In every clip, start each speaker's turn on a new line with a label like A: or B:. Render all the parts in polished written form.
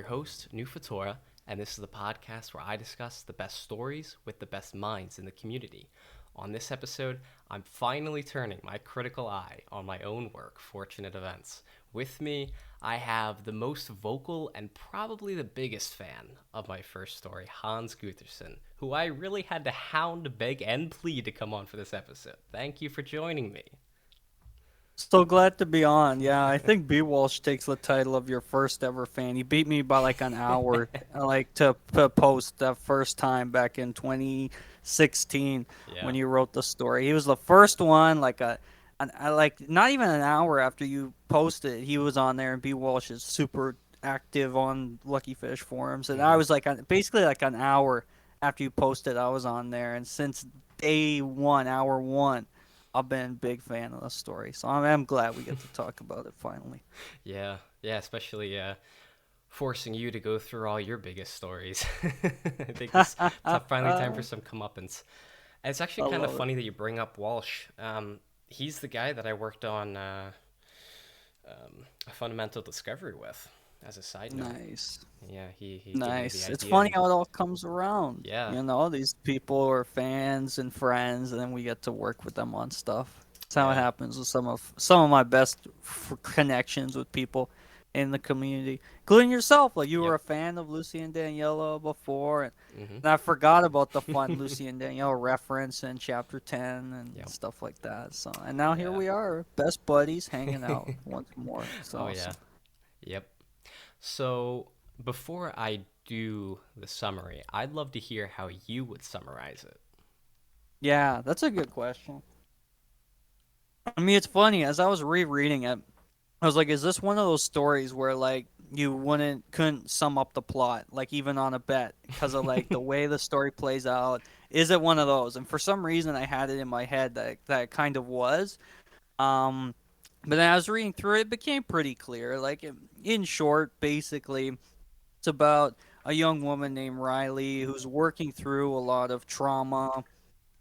A: your host, New Fatora, and this is the podcast where I discuss the best stories with the best minds in the community. On this episode, I'm finally turning my critical eye on my own work, Fortunate Events. With me, I have the most vocal and probably the biggest fan of my first story, Hans Gutherson, who I really had to hound, beg, and plead to come on for this episode. Thank you for joining me.
B: So glad to be on. Yeah, I think B. Walsh takes the title of your first ever fan. He beat me by like an hour, to post that first time back in 2016
A: Yeah.
B: when you wrote the story. He was the first one, like not even an hour after you posted, he was on there, and B. Walsh is super active on Lucky Fish forums, and I
A: Hmm.
B: was like basically like an hour after you posted, I was on there, and since day one, hour one. I've been a big fan of the story, so I'm glad we get to talk about it finally.
A: Yeah, yeah, especially forcing you to go through all your biggest stories. I think it's finally time for
B: I
A: some comeuppance. And it's actually kind of
B: love it.
A: funny that you bring up Walsh. He's the guy that I worked on a fundamental discovery with. As a side note,
B: Nice.
A: yeah, he gave me the
B: Nice. It's
A: idea,
B: funny
A: and
B: how it all comes around.
A: yeah,
B: These people are fans and friends, and then we get to work with them on stuff. That's how it
A: yeah,
B: happens with some of my best connections with people in the community, including yourself. Like you were
A: yep,
B: a fan of Lucy and Daniela before,
A: hmm,
B: and I forgot about the fun Lucy and Danielle reference in chapter 10 and
A: yep,
B: stuff like that. So, and now here
A: yeah.
B: we are, best buddies, hanging out once more. It's
A: Oh yeah,
B: awesome.
A: yep. So before I do the summary, I'd love to hear how you would summarize it.
B: Yeah, that's a good question. I mean, it's funny. As I was rereading it, I was like, "Is this one of those stories where like you couldn't sum up the plot, like even on a bet, because of like the way the story plays out? Is it one of those?" And for some reason, I had it in my head that it kind of was. Um, but then I was reading through it, it became pretty clear. Like in short, basically, it's about a young woman named Riley who's working through a lot of trauma,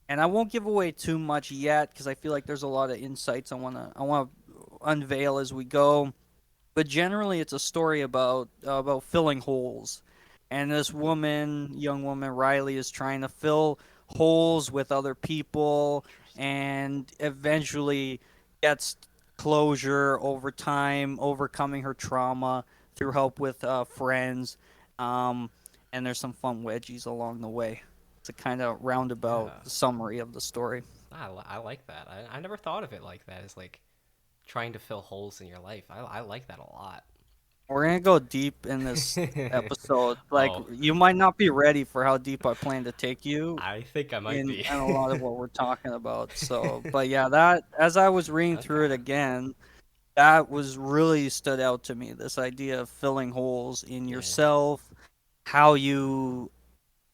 B: and I won't give away too much yet because I feel like there's a lot of insights I want to unveil as we go. But generally, it's a story about filling holes, and this young woman Riley, is trying to fill holes with other people, and eventually gets closure over time, overcoming her trauma through help with friends. Um, and there's some fun wedgies along the way. It's a kind of roundabout
A: Yeah,
B: summary of the story.
A: I like that. I never thought of it like that. As like trying to fill holes in your life. I like that a lot.
B: We're gonna go deep in this episode. Like
A: Oh,
B: you might not be ready for how deep I plan to take you
A: I think I might
B: in
A: be.
B: a lot of what we're talking about. So, but yeah, that as I was reading through it
A: Okay.
B: again, that was really stood out to me. This idea of filling holes in
A: Yeah.
B: yourself, how you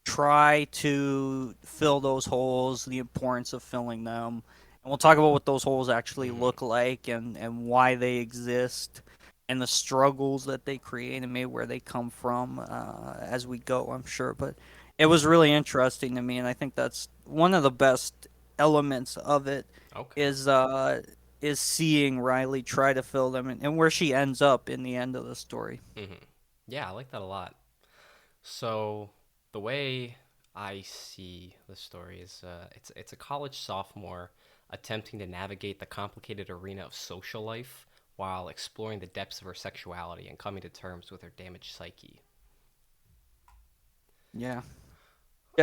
B: try to fill those holes, the importance of filling them. And we'll talk about what those holes actually
A: Hmm.
B: look like and why they exist and the struggles that they create and maybe where they come from as we go, I'm sure. But it was really interesting to me, and I think that's one of the best elements of it
A: Okay.
B: is uh, is seeing Riley try to fill them and where she ends up in the end of the story.
A: Hmm. Yeah, I like that a lot. So the way I see the story is, it's a college sophomore attempting to navigate the complicated arena of social life while exploring the depths of her sexuality and coming to terms with her damaged psyche.
B: Yeah,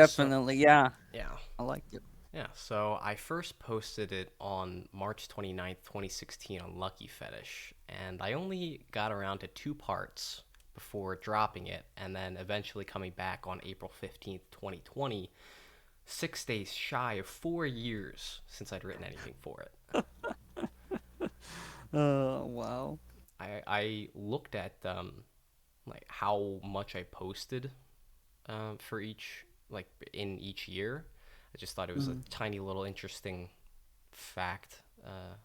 A: So
B: definitely. Yeah,
A: yeah,
B: I like it.
A: yeah. So I first posted it on March 29th, 2016 on Lucky Fetish, and I only got around to two parts before dropping it and then eventually coming back on April 15th, 2020, 6 days shy of 4 years since I'd written anything for it.
B: Wow.
A: I looked at like how much I posted for each, like in each year. I just thought it was a
B: Mm.
A: tiny little interesting fact,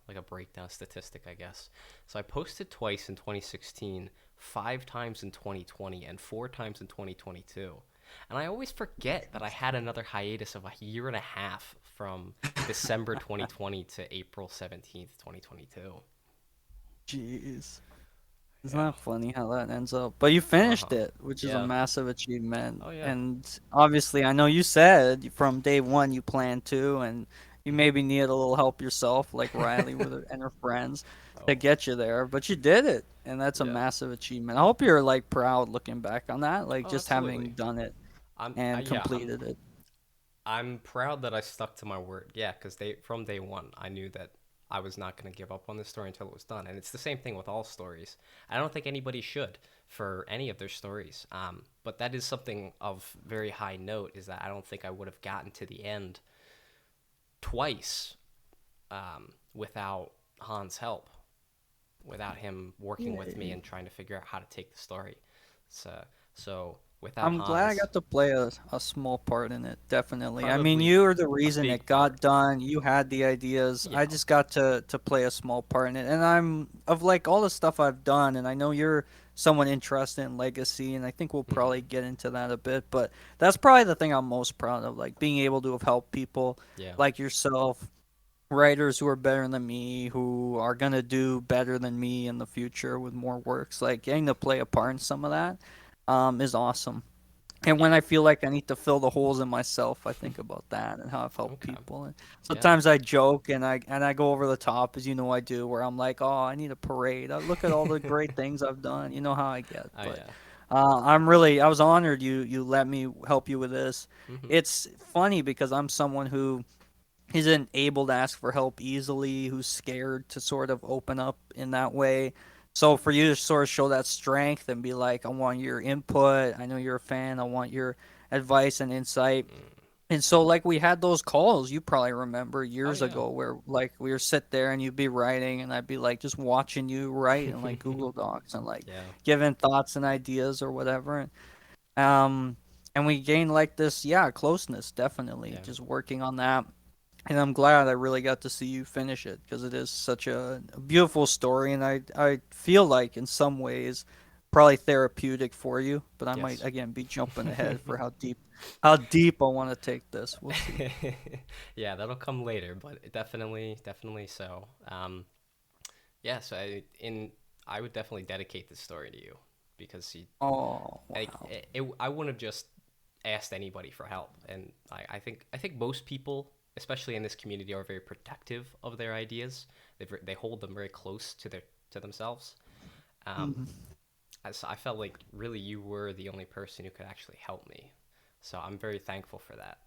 A: like a breakdown statistic, I guess. So I posted twice in 2016, 5 times in 2020, and 4 times in 2022. And I always forget that I had another hiatus of a year and a half from December 2020 to April 17th, 2022.
B: Jeez. It's
A: Yeah.
B: not funny how that ends up. But you
A: Uh
B: finished
A: huh.
B: it, which is a
A: Yeah.
B: massive achievement.
A: Oh yeah.
B: And obviously, I know you said from day one you planned to, and you
A: Mhm.
B: maybe needed a little help yourself, like Riley with her, and her friends, to
A: Oh
B: get you there. But you did it, and that's a
A: yeah.
B: massive achievement. I hope you're like proud looking back on that, like
A: Oh,
B: just
A: absolutely.
B: having done it
A: I
B: and
A: yeah.
B: completed it.
A: I'm proud that I stuck to my word. Yeah, because they from day one, I knew that I was not going to give up on this story until it was done. And it's the same thing with all stories. I don't think anybody should for any of their stories. But that is something of very high note. Is that I don't think I would have gotten to the end twice without Han's help, without him working with me
B: Yeah.
A: and trying to figure out how to take the story. So so without
B: I'm glad I
A: Hans,
B: got to play a small part in it, definitely. I mean,
A: probably
B: you were the
A: a
B: reason
A: big
B: it
A: part.
B: got done. You had the ideas. I
A: Yeah.
B: just got to play a small part in it. And I'm of like all the stuff I've done, and I know you're someone interested in legacy, and I think we'll
A: Hmm.
B: probably get into that a bit, but that's probably the thing I'm most proud of, like being able to have helped people
A: Yeah.
B: like yourself, writers who are better than me, who are gonna do better than me in the future with more works. Like getting to play a part in some of that is awesome. And when
A: Yeah.
B: I feel like I need to fill the holes in myself, I think about that and how I've helped
A: Okay.
B: people. And
A: Yeah.
B: sometimes I joke and I go over the top, as you know I do, where I'm like, "Oh, I need a parade. Look at all the great things I've done." You know how I get.
A: Oh
B: But
A: yeah.
B: I was honored you let me help you with this.
A: Hmm.
B: It's funny because I'm someone who isn't able to ask for help easily, who's scared to sort of open up in that way. So for you to sort of show that strength and be like, I want your input. I know you're a fan. I want your advice and insight. And so like we had those calls, you probably remember
A: Oh
B: years
A: yeah.
B: ago where like we were sit there and you'd be writing and I'd be like just watching you write in like Google Docs and like
A: Yeah.
B: giving thoughts and ideas or whatever. Um and we gained like this, yeah, closeness definitely,
A: Yeah.
B: just working on that. And I'm glad I really got to see you finish it because it is such a beautiful story, and I feel like in some ways probably therapeutic for you. But I might
A: Yes.
B: again be jumping ahead for how deep I want to take this. We'll see.
A: Yeah, that'll come later, but definitely, definitely so. Yeah, so I would definitely dedicate this story to you because
B: Oh
A: like
B: wow.
A: I wouldn't have just asked anybody for help, and I think most people, especially in this community, are very protective of their ideas. They hold them very close to themselves. Um,
B: Mhm.
A: I felt like really you were the only person who could actually help me, so I'm very thankful for that.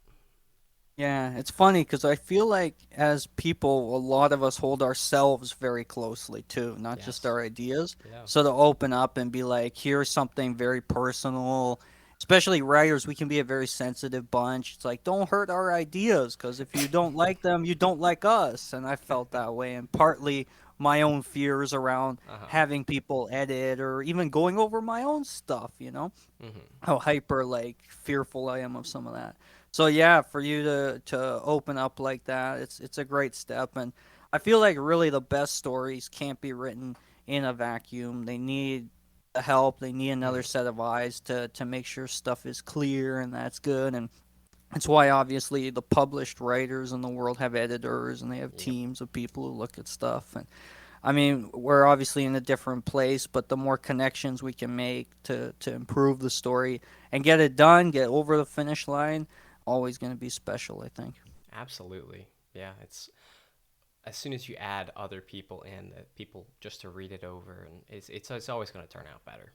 B: Yeah, it's funny because I feel like as people, a lot of us hold ourselves very closely too, not just
A: Yes.
B: our ideas.
A: Yeah.
B: So to open up and be like, here's something very personal, especially writers, we can be a very sensitive bunch. It's like, don't hurt our ideas because if you don't like them, you don't like us. And I felt that way. And partly my own fears around
A: Uh huh.
B: having people edit or even going over my own stuff,
A: Mhm.
B: how hyper like fearful I am of some of that. So yeah, for you to open up like that, it's a great step, and I feel like really the best stories can't be written in a vacuum. They need the help. They need another
A: Mhm.
B: set of eyes to make sure stuff is clear and that's good. And it's why obviously the published writers in the world have editors and they have
A: Yep.
B: teams of people who look at stuff. And I mean, we're obviously in a different place, but the more connections we can make to improve the story and get it done, get over the finish line, always going to be special, I think.
A: Absolutely. Yeah. It's as soon as you add other people in, people just to read it over, and it's always going to turn out better.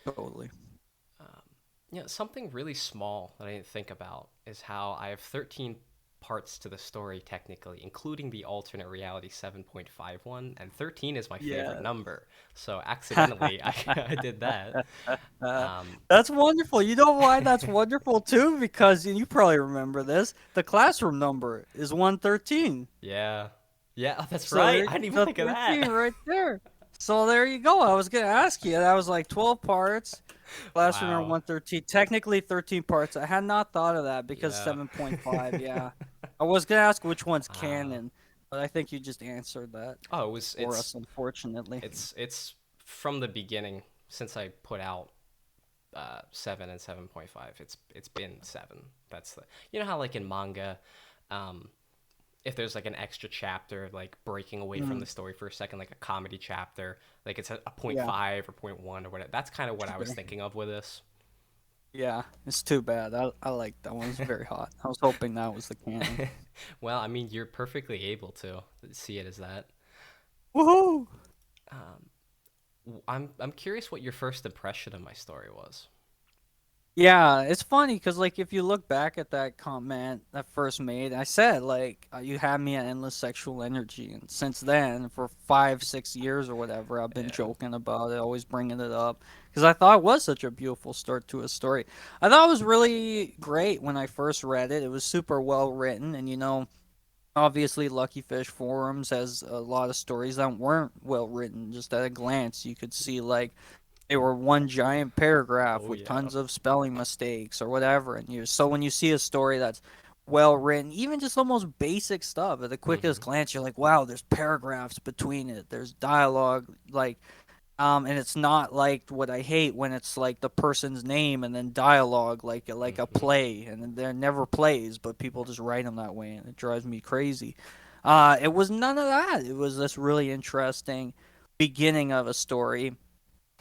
B: Totally.
A: Um, something really small that I didn't think about is how I have 13 parts to the story technically, including the alternate reality 7.51, and 13 is my favorite
B: Yeah.
A: number. So accidentally, I did that.
B: Uh,
A: Um,
B: that's wonderful. You know why that's wonderful too? Because and you probably remember this. The classroom number is 113.
A: yeah, yeah, oh, that's
B: So
A: right.
B: there,
A: I didn't even
B: the
A: think of
B: 13
A: that.
B: right there. So there you go. I was gonna ask you. That was like 12 parts. Classroom number
A: Wow.
B: 113. Technically 13 parts. I had not thought of that because
A: Yeah.
B: 7.5. Yeah. I was gonna ask which one's
A: uh,
B: canon, but I think you just answered that
A: oh, it was.
B: for us, unfortunately.
A: It's from the beginning since I put out 7 and 7.5. It's been 7. That's the how like in manga, um, if there's like an extra chapter, like breaking away from
B: Mm,
A: the story for a second, like a comedy chapter, like it's a point
B: yeah.
A: 5 or point 1 or whatever. That's kind of what I was
B: Sure.
A: thinking of with this.
B: Yeah, it's too bad. I like that one. It's very hot. I was hoping that was the canon.
A: Well, I mean, you're perfectly able to see it as that.
B: Woohoo!
A: I'm curious what your first impression of my story was.
B: Yeah, it's funny because like if you look back at that comment that first made, I said like you had me at endless sexual energy, and since then for 5, 6 years or whatever, I've been
A: Yeah.
B: joking about it, always bringing it up because I thought it was such a beautiful start to a story. I thought it was really great when I first read it. It was super well written, and obviously Lucky Fish Forums has a lot of stories that weren't well written. Just at a glance, you could see like they were one giant paragraph
A: Oh
B: with
A: yeah.
B: tons of spelling mistakes or whatever. And so when you see a story that's well written, even just almost basic stuff at the quickest
A: Hmm.
B: glance, you're like, wow, there's paragraphs between it. There's dialogue, and it's not like what I hate when it's like the person's name and then dialogue, like a
A: Hmm.
B: play, and they're never plays, but people just write them that way, and it drives me crazy. It was none of that. It was this really interesting beginning of a story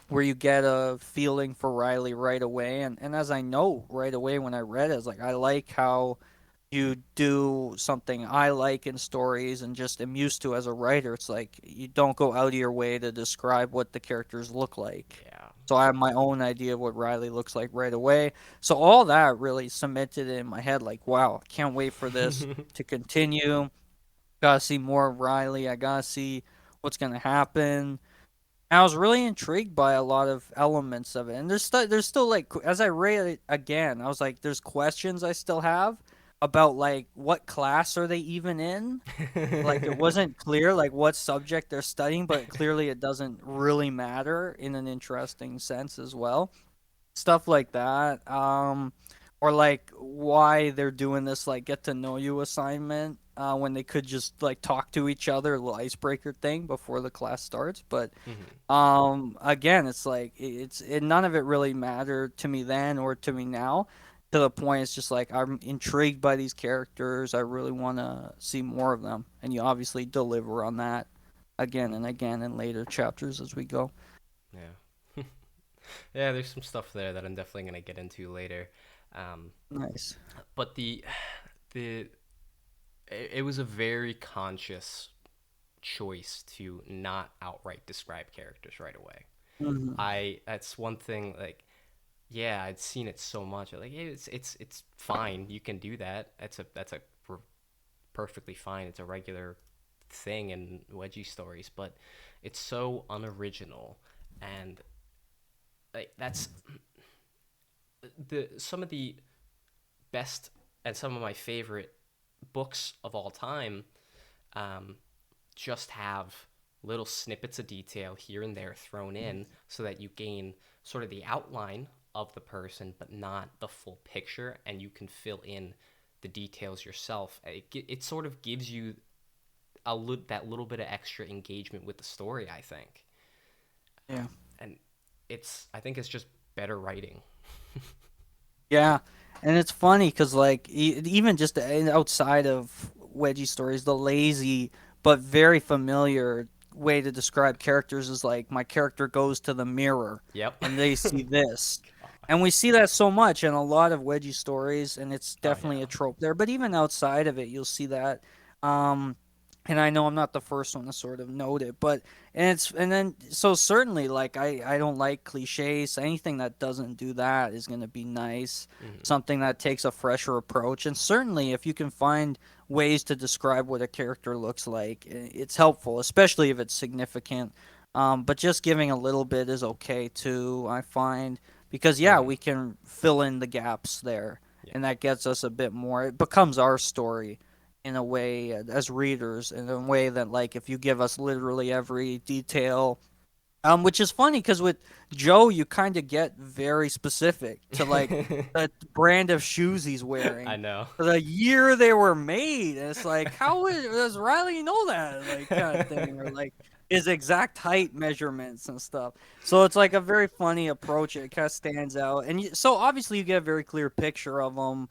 B: where you get a feeling for Riley right away. And as I know right away when I read it, it's like I like how you do something I like in stories and just am used to as a writer. It's like you don't go out of your way to describe what the characters look like.
A: Yeah.
B: So I have my own idea of what Riley looks like right away. So all that really cemented it in my head like, wow, I can't wait for this to continue. Gotta see more of Riley. I gotta see what's gonna happen. I was really intrigued by a lot of elements of it, and there's still like as I read it again, I was like, there's questions I still have about like what class are they even in? Like it wasn't clear like what subject they're studying, but clearly it doesn't really matter in an interesting sense as well, stuff like that. Or like why they're doing this like get to know you assignment when they could just like talk to each other, a little icebreaker thing before the class starts. But
A: Hmm.
B: again, it's like none of it really mattered to me then or to me now. To the point, it's just like I'm intrigued by these characters. I really want to see more of them, and you obviously deliver on that again and again in later chapters as we go.
A: Yeah. Yeah, there's some stuff there that I'm definitely gonna get into later. Um,
B: Nice.
A: but the it was a very conscious choice to not outright describe characters right away.
B: Hmm.
A: I That's one thing. Like, yeah, I'd seen it so much. Like, hey, it's fine. You can do that. That's a perfectly fine. It's a regular thing in wedgie stories, but it's so unoriginal, and like that's the some of the best and some of my favorite books of all time. Um, just have little snippets of detail here and there thrown in so that you gain sort of the outline of the person, but not the full picture, and you can fill in the details yourself. It sort of gives you that little bit of extra engagement with the story, I think.
B: Yeah.
A: And I think it's just better writing.
B: Yeah, and it's funny because like even just outside of wedgie stories, the lazy but very familiar way to describe characters is like my character goes to the mirror
A: Yep.
B: and they see this,
A: God.
B: and we see that so much in a lot of wedgie stories, and it's
A: Oh
B: definitely
A: yeah.
B: a trope there. But even outside of it, you'll see that. Um, and I know I'm not the first one to sort of note it, but and then so certainly like I don't like cliches. Anything that doesn't do that is going to be nice.
A: Hmm.
B: Something that takes a fresher approach, and certainly if you can find ways to describe what a character looks like, it's helpful, especially if it's significant. But just giving a little bit is okay too, I find, because yeah,
A: Hmm.
B: we can fill in the gaps there,
A: Yeah.
B: and that gets us a bit more. It becomes our story in a way as readers, in a way that like if you give us literally every detail, which is funny because with Joe you kind of get very specific to like the brand of shoes he's
A: I
B: wearing,
A: know.
B: the year they were made, and it's like does Riley know that, like, kind of thing, or like his exact height measurements and stuff. So it's like a very funny approach. It kind of stands out, and so obviously you get a very clear picture of them,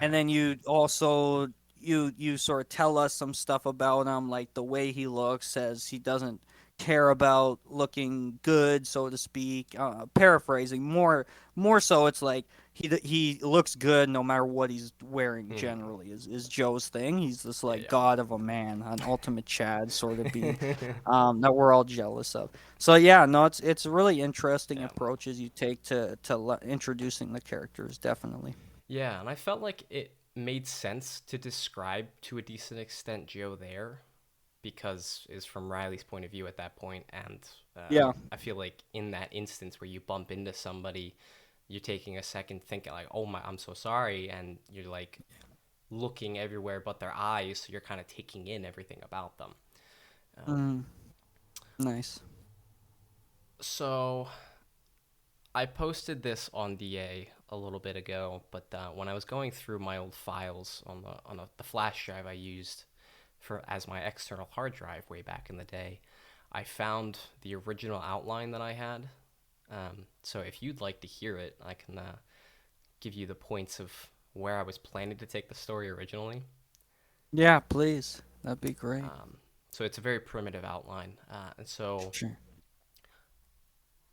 B: and
A: Uh-huh.
B: then you also you sort of tell us some stuff about him, like the way he looks, says he doesn't care about looking good, so to speak. Paraphrasing more so, it's like he looks good no matter what he's wearing.
A: Hmm.
B: Generally, is Joe's thing. He's this like
A: Yeah.
B: god of a man, an ultimate Chad sort of being, that we're all jealous of. So yeah, no, it's really interesting
A: Yeah.
B: approaches you take to introducing the characters, definitely.
A: Yeah, and I felt like it made sense to describe to a decent extent Joe there because is from Riley's point of view at that point, and
B: Yeah.
A: I feel like in that instance where you bump into somebody, you're taking a second thinking like, "Oh my, I'm so sorry," and you're like looking everywhere but their eyes, so you're kind of taking in everything about them. Um,
B: Mm, nice.
A: so I posted this on DA a little bit ago, but when I was going through my old files on the flash drive I used for as my external hard drive way back in the day, I found the original outline that I had. So if you'd like to hear it, I can give you the points of where I was planning to take the story originally.
B: Yeah, please. That'd be great.
A: Um, so it's a very primitive outline, and so
B: Sure.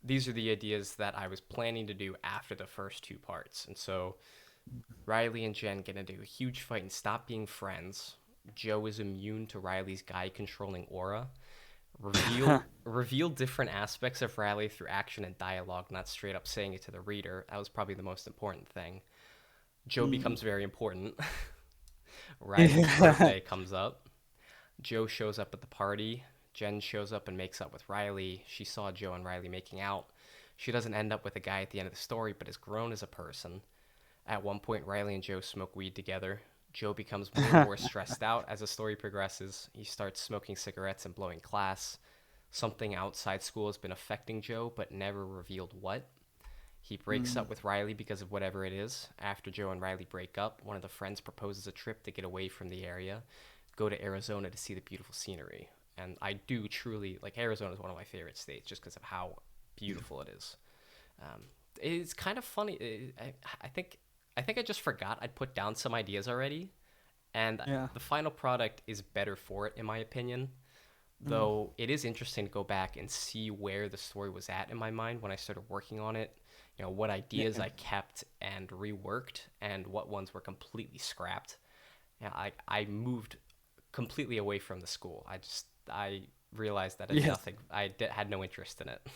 A: these are the ideas that I was planning to do after the first two parts. And so Riley and Jen get into a huge fight and stop being friends. Joe is immune to Riley's guy controlling aura. Reveal different aspects of Riley through action and dialogue, not straight up saying it to the reader. That was probably the most important thing. Joe
B: Mm.
A: becomes very important. Riley's
B: Yeah.
A: birthday comes up. Joe shows up at the party. Jen shows up and makes up with Riley. She saw Joe and Riley making out. She doesn't end up with a guy at the end of the story, but has grown as a person. At one point, Riley and Joe smoke weed together. Joe becomes more and more stressed out as the story progresses. He starts smoking cigarettes and blowing class. Something outside school has been affecting Joe, but never revealed what. He breaks
B: Mm.
A: up with Riley because of whatever it is. After Joe and Riley break up, one of the friends proposes a trip to get away from the area, go to Arizona to see the beautiful scenery. And I do truly like Arizona is one of my favorite states just because of how beautiful it is. Um, it's kind of funny. I think I just forgot I'd put down some ideas already, and
B: Yeah.
A: the final product is better for it in my opinion.
B: Mm.
A: Though it is interesting to go back and see where the story was at in my mind when I started working on it. You know, what ideas
B: Yeah.
A: I kept and reworked, and what ones were completely scrapped. Yeah, I moved completely away from the school. I realized that
B: Yes.
A: had no interest in it.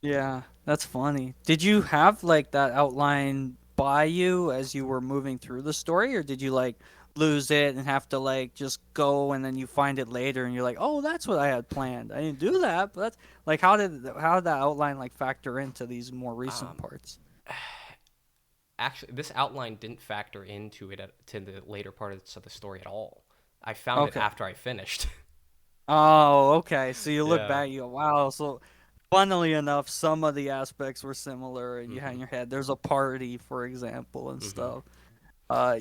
B: Yeah. That's funny. Did you have like that outline by you as you were moving through the story, or did you like lose it and have to like just go and then you find it later and you're like, oh, that's what I had planned. I didn't do that, but that's like how did that outline like factor into these more recent
A: Um,
B: parts?
A: Actually, this outline didn't factor into to the later parts of the story at all. I found it
B: Okay.
A: after I finished.
B: Oh, okay. So you look
A: Yeah.
B: back, you go, wow. So, funnily enough, some of the aspects were similar, and you had in
A: Mhm.
B: your head. There's a party, for example, and
A: Mhm.
B: stuff.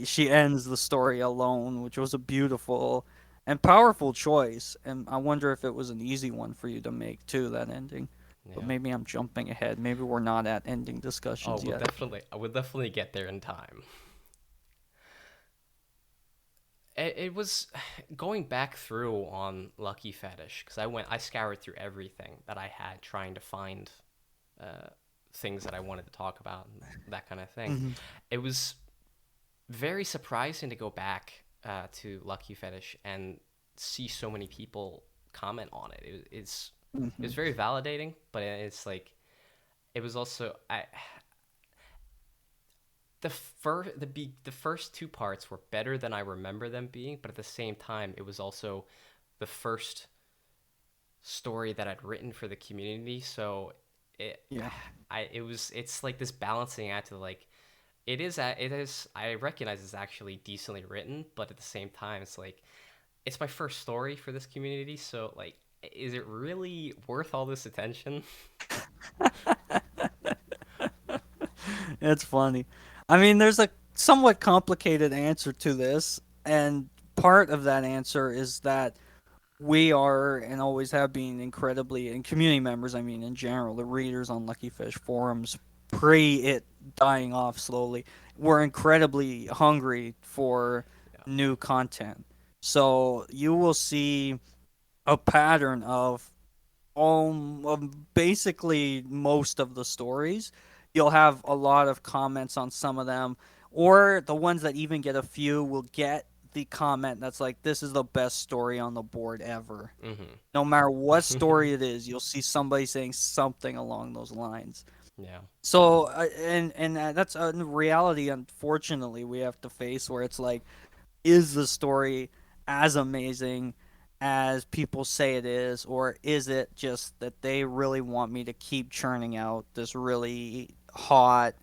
B: She ends the story alone, which was a beautiful and powerful choice. And I wonder if it was an easy one for you to make too, that ending. But
A: Yeah.
B: maybe I'm jumping ahead. Maybe we're not at ending
A: Oh,
B: discussions yet.
A: I will definitely get there in time. It was going back through on Lucky Fetish because I scoured through everything that I had trying to find uh, things that I wanted to talk about and that kind of thing.
B: Hmm.
A: It was very surprising to go back to Lucky Fetish and see so many people comment on it. It
B: Hmm.
A: was very validating, but it's like it was also the first two parts were better than I remember them being, but at the same time, it was also the first story that I'd written for the community. So it
B: Yeah.
A: it's like this balancing act of like it is I recognize it's actually decently written, but at the same time, it's like it's my first story for this community, so like is it really worth all this attention?
B: It's funny. I mean, there's a somewhat complicated answer to this, and part of that answer is that we are and always have been incredibly, and community members, I mean, in general, the readers on Lucky Fish forums, pre it dying off slowly, were incredibly hungry for
A: Yeah.
B: new content. So you will see a pattern of basically most of the stories. You'll have a lot of comments on some of them, or the ones that even get a few will get the comment that's like, "This is the best story on the board ever." No matter what
A: Mm-hmm.
B: story it is, you'll see somebody saying something along those lines.
A: Yeah.
B: So, that's a reality. Unfortunately, we have to face where it's like, is the story as amazing as people say it is, or is it just that they really want me to keep churning out this really hot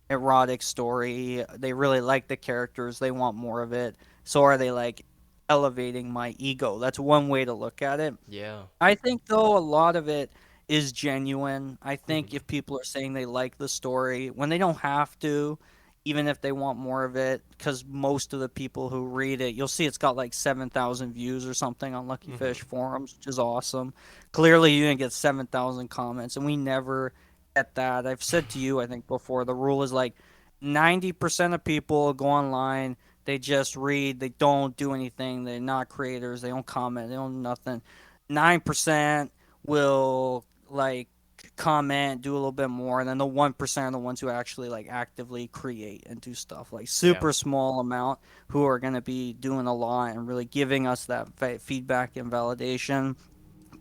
B: erotic story? They really like the characters, they want more of it. So are they like elevating my ego? That's one way to look at it.
A: Yeah.
B: I think though a lot of it is genuine. I think
A: Mm-hmm.
B: if people are saying they like the story when they don't have to, even if they want more of it, because most of the people who read it, you'll see it's got like 7,000 views or something on Lucky
A: Mm-hmm.
B: Fish forums, which is awesome. Clearly, you didn't get 7,000 comments, and we never get that. I've said to you, I think before, the rule is like 90% of people go online. They just read. They don't do anything. They're not creators. They don't comment. They don't do nothing. 9% will like comment, do a little bit more, and then the 1% are the ones who actually like actively create and do stuff. Like
A: Yeah.
B: super small amount who are going to be doing a lot and really giving us that feedback and validation.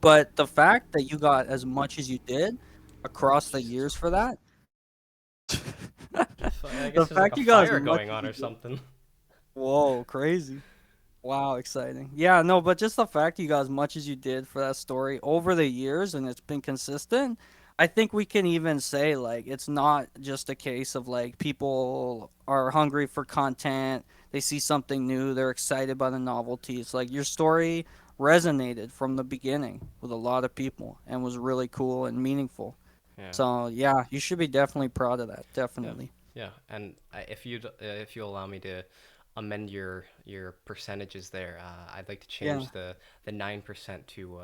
B: But the fact that you got as much as you did across the
A: Jesus.
B: years for that,
A: I
B: the
A: guess there's like
B: fact
A: a
B: you got as
A: fire
B: much
A: going
B: as
A: on
B: you
A: or
B: did,
A: something.
B: whoa, crazy. Wow, exciting. Yeah, no, but just the fact you got as much as you did for that story over the years and it's been consistent, I think we can even say like it's not just a case of like people are hungry for content, they see something new, they're excited by the novelty. It's like your story resonated from the beginning with a lot of people and was really cool and meaningful.
A: Yeah.
B: So, yeah, you should be definitely proud of that,
A: Yeah.
B: definitely.
A: Yeah. And if you allow me to amend your percentages there, I'd like to
B: Yeah.
A: change the 9% to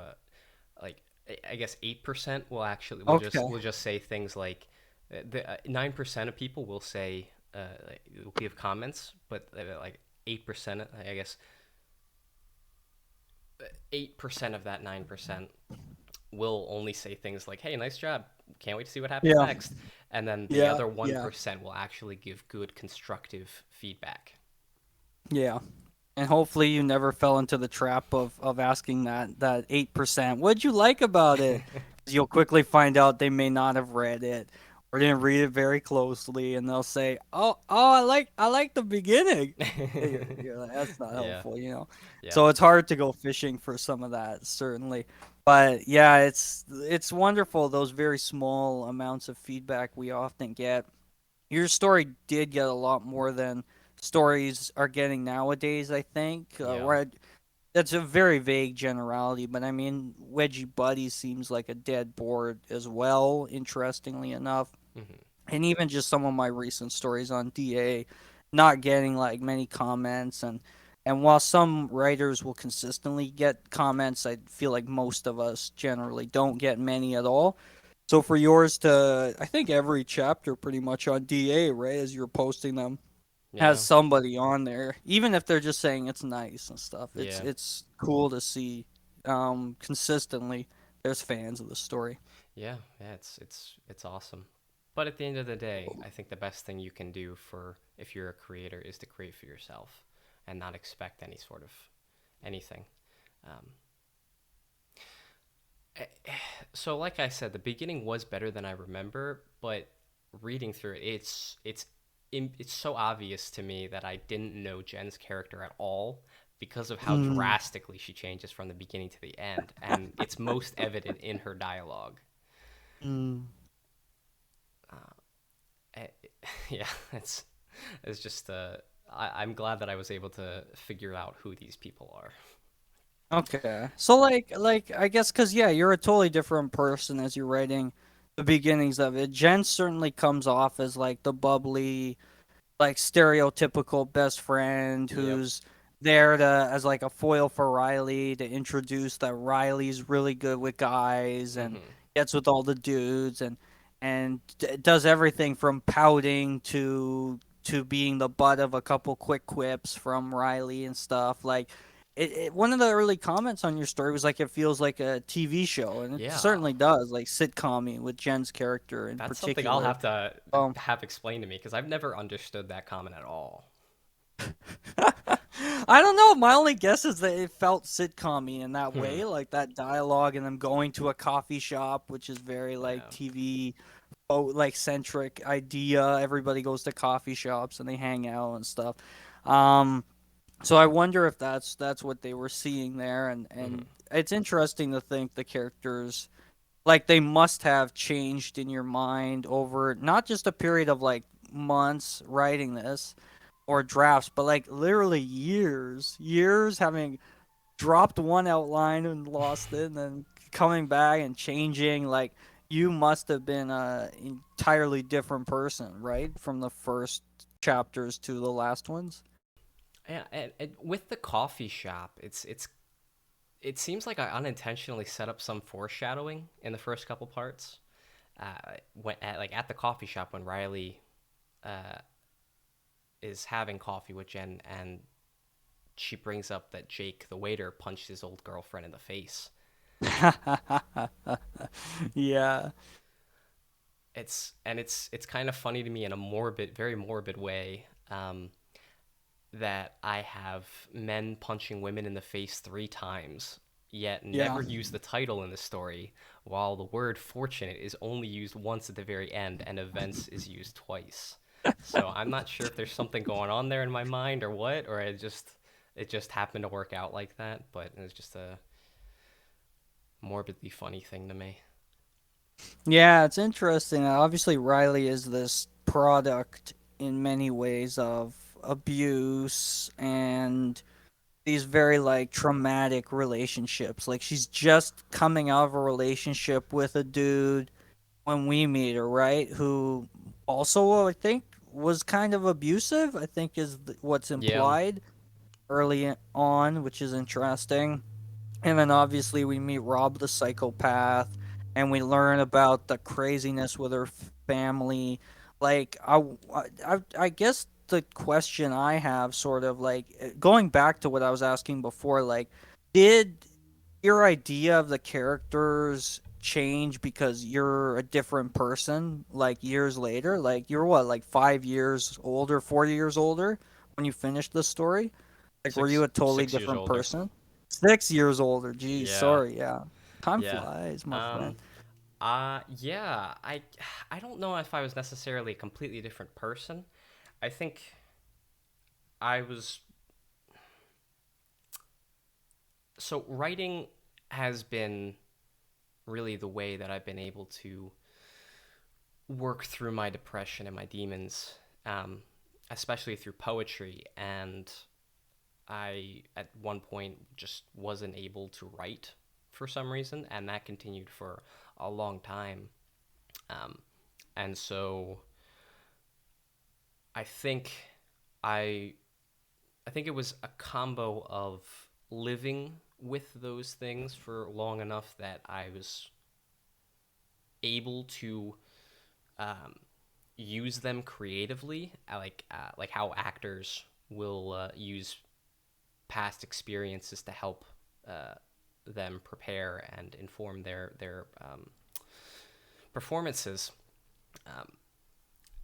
A: like I guess 8% will actually
B: Okay.
A: we'll just say things like the 9% of people will say like, will give comments, but like 8%, I guess 8% of that 9% will only say things like, "Hey, nice job. Can't wait to see what happens
B: Yeah.
A: next." And then the
B: Yeah.
A: other
B: Yeah.
A: 1% will actually give good constructive feedback.
B: Yeah. And hopefully you never fell into the trap of asking that 8%. What'd you like about it? 'Cause you'll quickly find out they may not have read it or didn't read it very closely, and they'll say, "Oh, I like the beginning." And you're like, that's not
A: Yeah.
B: helpful, you know.
A: Yeah.
B: So it's hard to go fishing for some of that, certainly. But yeah, it's wonderful those very small amounts of feedback we often get. Your story did get a lot more than stories are getting nowadays, I think.
A: Yeah.
B: That's a very vague generality, but I mean, Wedgie Buddy seems like a dead board as well, interestingly enough.
A: Hmm.
B: And even just some of my recent stories on DA not getting like many comments, and while some writers will consistently get comments, I feel like most of us generally don't get many at all. So for yours to, I think every chapter pretty much on DA, right, as you're posting them, has
A: Yeah.
B: somebody on there, even if they're just saying it's nice and stuff. It's
A: Yeah.
B: it's cool to see consistently there's fans of the story.
A: Yeah. Yeah. It's awesome. But at the end of the day, I think the best thing you can do for if you're a creator is to create for yourself and not expect any sort of anything. Um, so like I said, the beginning was better than I remember, but reading through it, it's so obvious to me that I didn't know Jen's character at all because of how
B: Mm,
A: drastically she changes from the beginning to the end, and it's most evident in her dialogue.
B: mm.
A: Eh, yeah, it's just I'm glad that I was able to figure out who these people are.
B: Okay. So like I guess cuz yeah, you're a totally different person as you're writing the beginnings of it. Jen certainly comes off as like the bubbly, like stereotypical best friend
A: Yep.
B: who's there to as like a foil for Riley to introduce that Riley's really good with guys and
A: Mhm.
B: gets with all the dudes and does everything from pouting to being the butt of a couple quick quips from Riley and stuff. Like, one of the early comments on your story was like it feels like a TV show, and it
A: Yeah,
B: certainly does, like sitcom with Jen's character in
A: that's something I'll
B: particular.
A: have to
B: Um,
A: have explained to me because I've never understood that comment at all.
B: I don't know. My only guess is that it felt sitcom in that
A: Hmm.
B: way, like that dialogue and them going to a coffee shop, which is very like
A: Yeah.
B: TV, like centric idea. Everybody goes to coffee shops and they hang out and stuff. Um, so I wonder if that's what they were seeing there,
A: Hmm.
B: and it's interesting to think the characters like they must have changed in your mind over not just a period of like months writing this or drafts, but like literally years having dropped one outline and lost it, and then coming back and changing. Like you must have been a entirely different person, right, from the first chapters to the last ones.
A: Yeah, and with the coffee shop, it seems like I unintentionally set up some foreshadowing in the first couple parts. When at the coffee shop when Riley uh, is having coffee with Jen, and she brings up that Jake, the waiter, punched his old girlfriend in the face.
B: Yeah,
A: It's kind of funny to me in a morbid, very morbid way. That I have men punching women in the face 3 times, yet
B: yeah.
A: never use the title in the story, while the word fortunate is only used once at the very end and events is used twice. So I'm not sure if there's something going on there in my mind or what, or it just happened to work out like that, but it was just a morbidly funny thing to me.
B: Yeah, it's interesting. Obviously, Riley is this product in many ways of abuse and these very like traumatic relationships. Like she's just coming out of a relationship with a dude when we meet her, right? Who also I think was kind of abusive. I think is what's
A: Yeah.
B: implied early on, which is interesting. And then obviously we meet Rob the psychopath, and we learn about the craziness with her family. Like I guess the question I have, sort of like going back to what I was asking before, like did your idea of the characters change because you're a different person like years later? Like you're what, like 5 years older, 4 years older when you finished the story? Like, were you
A: six
B: a totally
A: 6 years
B: different
A: older.
B: person? 6 years older. Geez,
A: Yeah.
B: sorry. Yeah, time
A: Yeah.
B: flies, my friend.
A: um yeah, I don't know if I was necessarily a completely different person. I think I was so writing has been really the way that I've been able to work through my depression and my demons, especially through poetry. And I, at one point, just wasn't able to write for some reason, and that continued for a long time. Um, and so I think I I think it was a combo of living with those things for long enough that I was able to um, use them creatively, like how actors will use past experiences to help uh, them prepare and inform their performances. Um,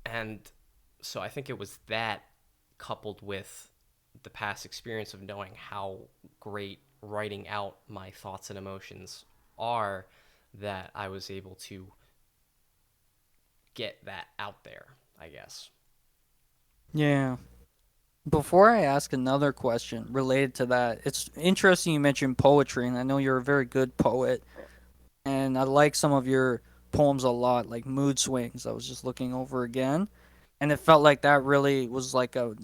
A: and so I think it was that coupled with the past experience of knowing how great writing out my thoughts and emotions are that I was able to get that out there, I guess.
B: Yeah. Before I ask another question related to that, it's interesting you mentioned poetry, and I know you're a very good poet, and I like some of your poems a lot, like Mood Swings. I was just looking over again, and it felt like that really was like a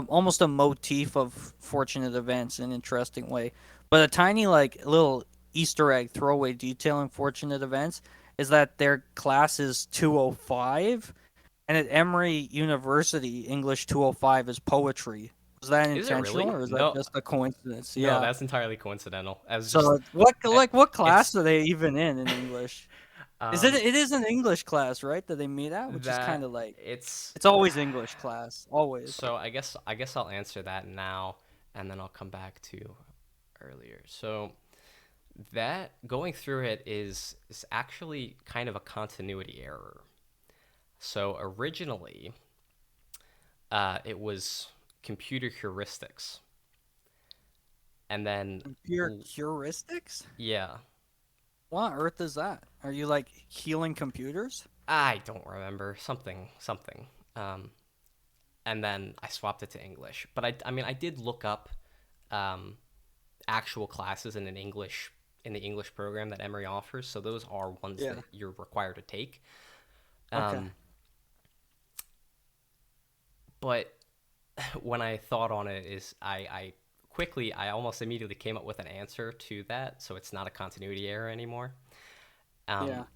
B: almost a motif of fortunate events in an interesting way. But a tiny like little Easter egg throwaway detail in fortunate events is that their class is 205, and at Emory University English 205 is poetry. Was that
A: Is it
B: intentional,
A: really?
B: or is that
A: No,
B: just a coincidence?
A: no,
B: Yeah.
A: that's enterely coincidental. As just
B: So what
A: eh,
B: like what class
A: it's
B: are they even in English? Is it?
A: Um,
B: It is an English class, right? That they meet at, which is kind
A: that
B: of like
A: it's
B: it's always English class, always.
A: so I guess I'll answer that now, and then I'll come back to earlier. So that going through it is actually kind of a continuity error. So originally, it was computer heuristics, and then
B: Computer heuristics?
A: yeah,
B: What on earth is that? Are you like healing computers?
A: I don't remember something. Um, and then I swapped it to English. But I mean, I did look up um, actual classes in the English program that Emory offers. So those are ones
B: Yeah.
A: that you're required to take.
B: Okay.
A: Um, but when I thought on it, I almost immediately came up with an answer to that. So it's not a continuity error anymore.
B: Yeah.
A: Um,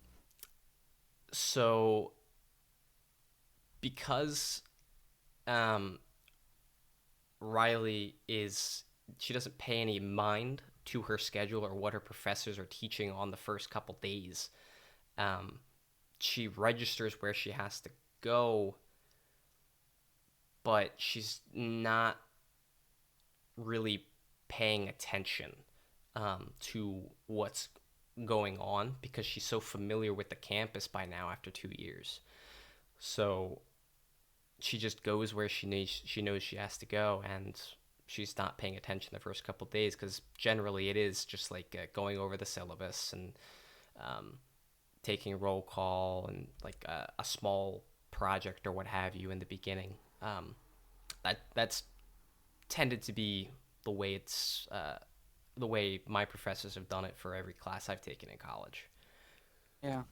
A: so because um, Riley is she doesn't pay any mind to her schedule or what her professors are teaching on the first couple days. Um, she registers where she has to go, but she's not really paying attention to what's going on because she's so familiar with the campus by now after 2 years. So she just goes where she knows she has to go, and she's not paying attention the first couple of days because generally it is just like going over the syllabus and um, taking roll call and like a small project or what have you in the beginning. That's tended to be the way the way my professors have done it for every class I've taken in college.
B: Yeah.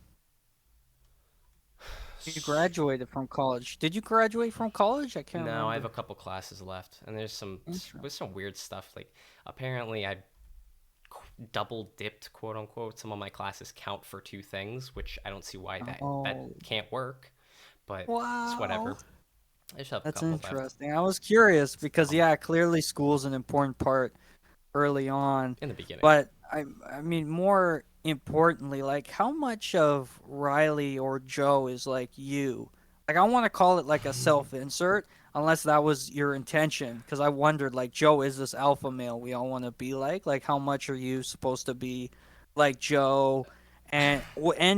B: You graduated from college. Did you graduate from college? I can't
A: No, I have a
B: remember.
A: couple classes left, and there's
B: Interesting.
A: some weird stuff. Like apparently, I double dipped, quote unquote. Some of my classes count for two things, which I don't see why that
B: Oh,
A: can't work, but it's
B: wow.
A: whatever. I just have a
B: That's
A: couple left
B: interesting. I was curious
A: It's
B: because
A: dumb
B: yeah, clearly school's an important part early on.
A: in the beginning.
B: But I mean more importantly, like how much of Riley or Joe is like you? Like I want to call it like a self-insert unless that was your intention because I wondered like Joe is this alpha male we all want to be like? Like how much are you supposed to be like Joe and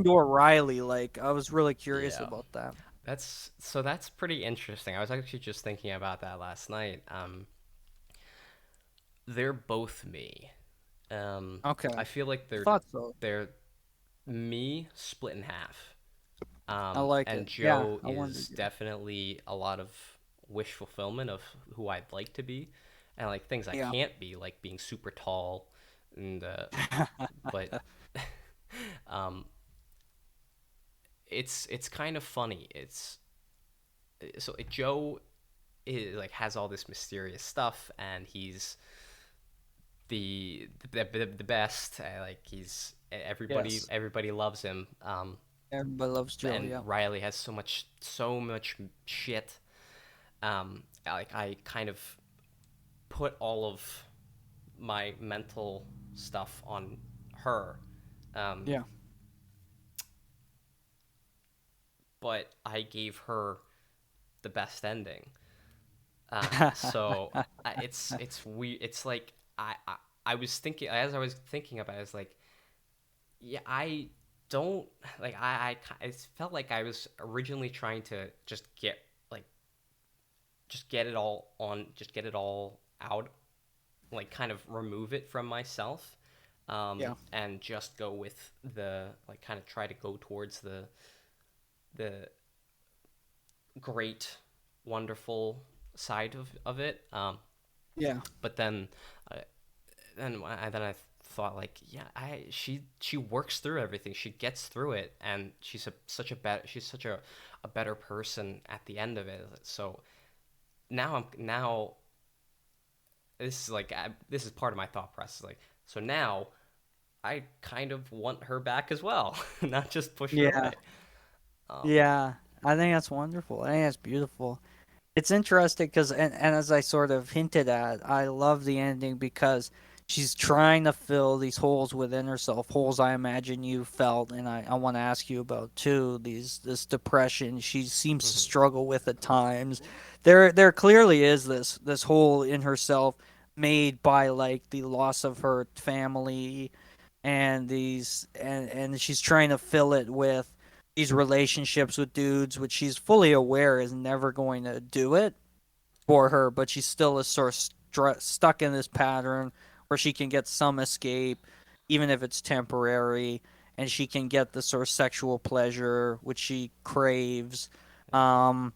B: or Riley? Like I was really curious
A: Yeah,
B: about that.
A: that's pretty interesting. I was actually just thinking about that last night. They're both me. I
B: Okay.
A: feel like
B: I thought so.
A: they're me split in half.
B: I like
A: And
B: it. Yeah,
A: Joe
B: I
A: is
B: wondered. Yeah.
A: definitely a lot of wish fulfillment of who I'd like to be, and like things I
B: Yeah.
A: can't be, like being super tall, and but um, it's kind of funny. Joe is like has all this mysterious stuff, and he's the best. Like he's
B: Yes.
A: everybody loves him.
B: Everybody loves Joe.
A: And
B: Yeah.
A: Riley has so much shit. Like I kind of put all of my mental stuff on her, um,
B: Yeah.
A: but I gave her the best ending. So it's weird. It's like I was thinking as I was thinking about it, I was like, yeah, I don't like I felt like I was originally trying to like just get it all out, like kind of remove it from myself,
B: Yeah.
A: and just go with the like kind of try to go towards the great, wonderful side of it.
B: Yeah.
A: But uh, then I thought like yeah she works through everything, she gets through it, and she's such a better person at the end of it. So now this is like this is part of my thought process. Like so now, I kind of want her back as well, not just push her
B: Yeah.
A: away. Um,
B: Yeah. I think that's wonderful. I think that's beautiful. It's interesting because, and as I sort of hinted at, I love the ending because she's trying to fill these holes within herself, holes I imagine you felt, and I want to ask you about too. This depression she seems to
A: Hmm.
B: struggle with at times. There clearly is this hole in herself made by like the loss of her family, and she's trying to fill it with these relationships with dudes, which she's fully aware is never going to do it for her, but she still is sort of stuck in this pattern where she can get some escape, even if it's temporary, and she can get the sort of sexual pleasure which she craves. Um,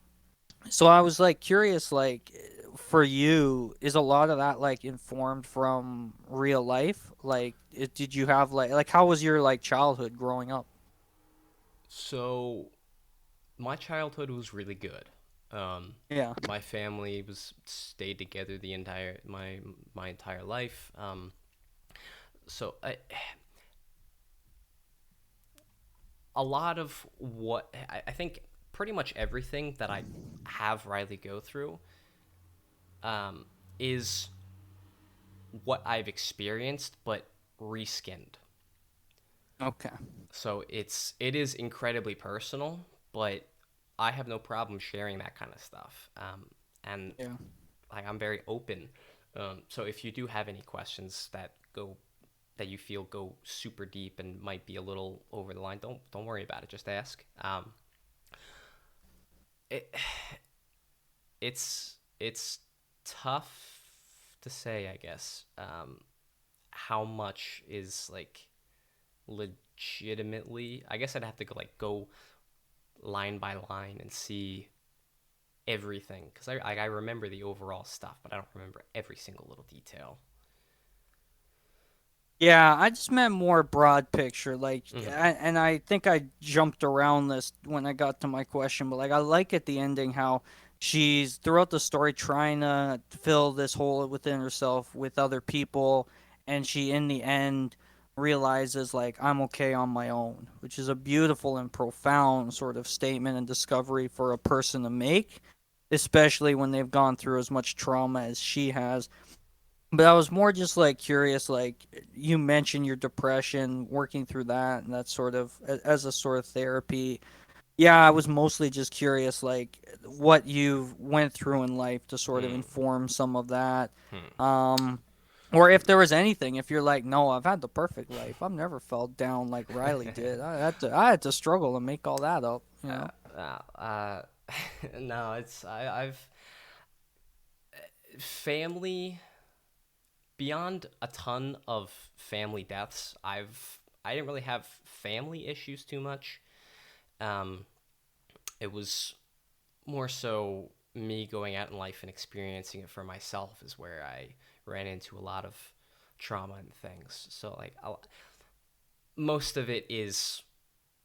B: so I was like curious, like for you, is a lot of that like informed from real life? Like, did you have like how was your like childhood growing up?
A: So my childhood was really good. Um,
B: Yeah.
A: my family was stayed together the entire my entire life. So a lot of what I think pretty much everything that I have Riley go through um, is what I've experienced, but reskinned.
B: Okay.
A: So it is incredibly personal, but I have no problem sharing that kind of stuff. And
B: Yeah.
A: like I'm very open. So if you do have any questions that you feel go super deep and might be a little over the line, don't worry about it. Just ask. It it's tough to say, I guess. How much is like legitimately? I guess I'd have to go line by line and see everything because I remember the overall stuff, but I don't remember every single little detail.
B: Yeah, I just meant more broad picture. Like,
A: Mm-hmm.
B: and I think I jumped around this when I got to my question, but like, I like at the ending how she's throughout the story trying to fill this hole within herself with other people, and she in the end realizes like I'm okay on my own, which is a beautiful and profound sort of statement and discovery for a person to make, especially when they've gone through as much trauma as she has. But I was more just like curious, like you mentioned your depression, working through that, and that sort of as a sort of therapy. Yeah, I was mostly just curious, like what you went through in life to sort of
A: Hmm.
B: inform some of that,
A: Hmm.
B: um, or if there was anything. If you're like, no, I've had the perfect life. I've never felt down like Riley did. I had to struggle to make all that up. You know?
A: No, I've family beyond a ton of family deaths. I didn't really have family issues too much. Um, it was more so me going out in life and experiencing it for myself is where I ran into a lot of trauma and things. So most of it is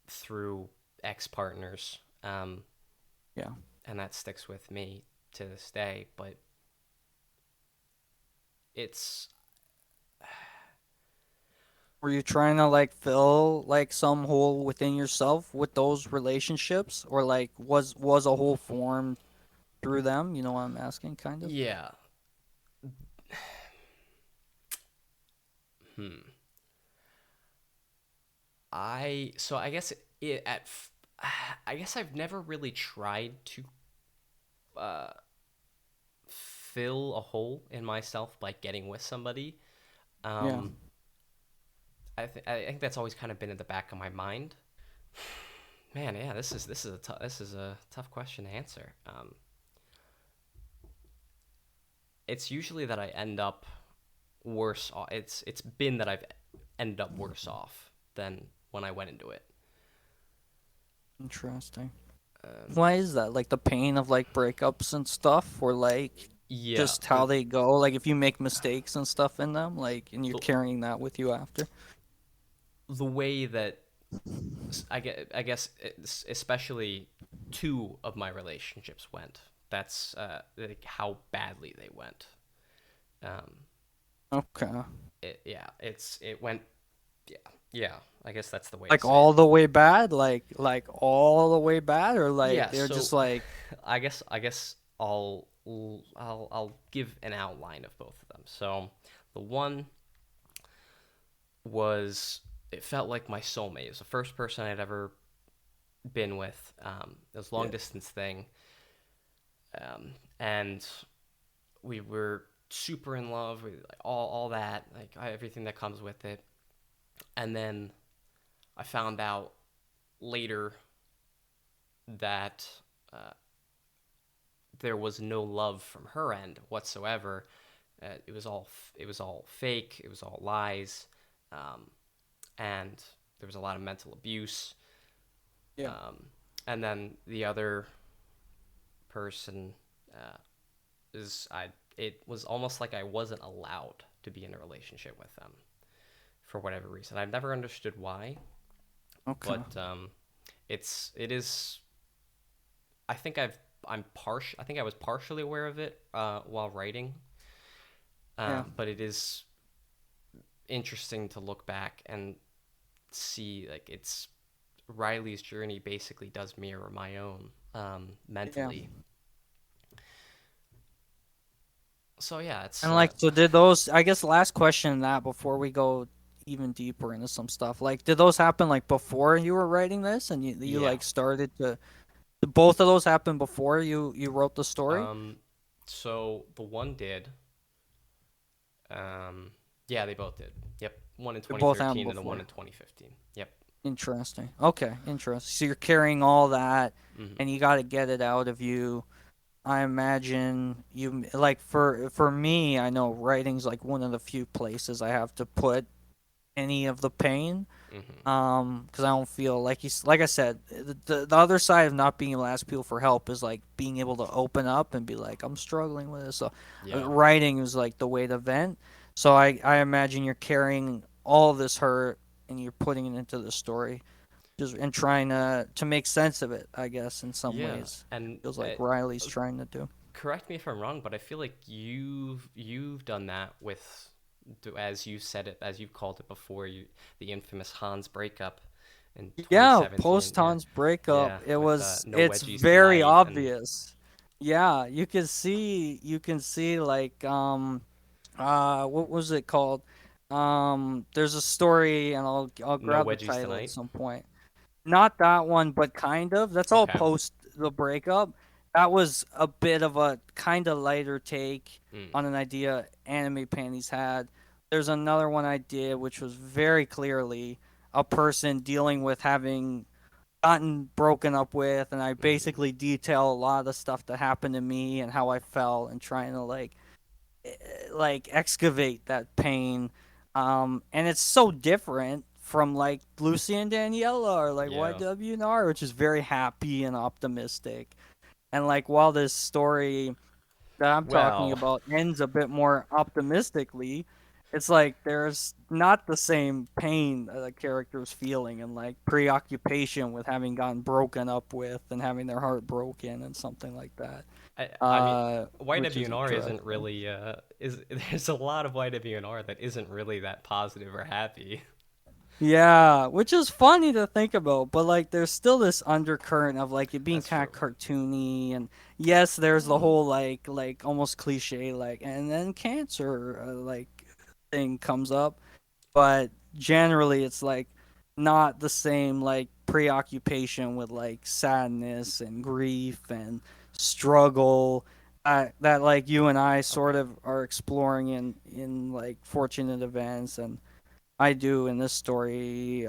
A: through ex partners,
B: Yeah.
A: and that sticks with me to this day. But it's
B: Were you trying to like fill like some hole within yourself with those relationships, or like was a hole formed through them? You know what I'm asking, kind of.
A: yeah. Hmm. I guess it at I guess I've never really tried to uh, fill a hole in myself by getting with somebody.
B: Yeah.
A: Um, I think that's always kind of been in the back of my mind. Man, yeah, this is a tough question to answer. It's usually that I end up worse. It's been that I've ended up worse off than when I went into it.
B: Interesting.
A: Um,
B: Why is that? Like the pain of like breakups and stuff, or like
A: yeah,
B: just how they go? Like if you make mistakes and stuff in them, like and you're
A: the
B: carrying that with you after.
A: the way that I guess especially two of my relationships went. That's like how badly they went. Um,
B: Okay.
A: it went. Yeah, yeah. I guess that's the way to
B: Like
A: say it.
B: all the way bad, like all the way bad, or like
A: Yeah.
B: they're
A: So,
B: just like
A: I guess I'll give an outline of both of them. So, the one. was it felt like my soulmate. It was the first person I'd ever been with. It was a long
B: Yeah.
A: distance thing, and we were super in love with like, all that, like everything that comes with it. And then I found out later that uh, there was no love from her end whatsoever. It was all fake. It was all lies, um, and there was a lot of mental abuse.
B: Yeah.
A: Um, and then the other person uh, is I. It was almost like I wasn't allowed to be in a relationship with them for whatever reason. I've never understood why,
B: Okay.
A: but it is. I think I think I was partially aware of it while writing,
B: Yeah.
A: but it is interesting to look back and see like it's Riley's journey basically does mirror my own
B: Yeah.
A: mentally. So yeah, it's
B: And like, so did those? I guess last question on that before we go even deeper into some stuff. Like, did those happen like before you were writing this, and you
A: yeah.
B: like started to? Both of those happened before you wrote the story.
A: Um, so the one did. Um, yeah, they both did. Yep, one in
B: They both happened
A: 2013 and the one
B: before.
A: in 2015. Yep.
B: Interesting. Okay, interesting. So you're carrying all that,
A: Hmm.
B: and you got to get it out of you. I imagine you like for me. I know writing's like one of the few places I have to put any of the pain.
A: Hmm.
B: Because I don't feel like like I said, the other side of not being able to ask people for help is like being able to open up and be like, I'm struggling with this. So
A: Yeah.
B: writing is like the way to vent. So I imagine you're carrying all this hurt and you're putting it into the story, just and trying to make sense of it. I guess in some
A: Yeah,
B: ways,
A: and
B: feels like Riley's trying to do.
A: correct me if I'm wrong, but I feel like you've done that with, as you said it, as you've called it before, the infamous Hans breakup in
B: Yeah,
A: 2017.
B: post
A: Yeah,
B: Hans breakup,
A: yeah, with no
B: it's
A: wedgies
B: very
A: tonight, and
B: obvious. Yeah, you can see like what was it called? There's a story and I'll
A: no
B: grab the
A: wedgies
B: title at
A: tonight.
B: some point. Not that one, but kind of. That's all
A: Okay.
B: post the breakup. That was a bit of a kind of lighter take
A: Mm.
B: on an idea Anime Panties had. There's another one I did which was very clearly a person dealing with having gotten broken up with, and I
A: Hmm.
B: basically detail a lot of the stuff that happened to me and how I felt and trying to like excavate that pain. And it's so different from like Lucy and Daniela or like
A: Yeah.
B: YW and R, which is very happy and optimistic. And like while this story that I'm talking
A: Well,
B: about ends a bit more optimistically, it's like there's not the same pain that the character's feeling and like preoccupation with having gotten broken up with and having their heart broken and something like that.
A: I mean,
B: Which is
A: YWNR isn't
B: interesting.
A: really is there's a lot of YWNR that isn't really that positive or happy.
B: Yeah, which is funny to think about, but like there's still this undercurrent of like it being
A: That's
B: kind
A: true.
B: of cartoony, and yes, there's the whole like almost cliche like and then cancer like thing comes up, but generally it's like not the same like preoccupation with like sadness and grief and struggle that like you and I sort
A: Okay.
B: of are exploring in like fortunate events and I do in this story,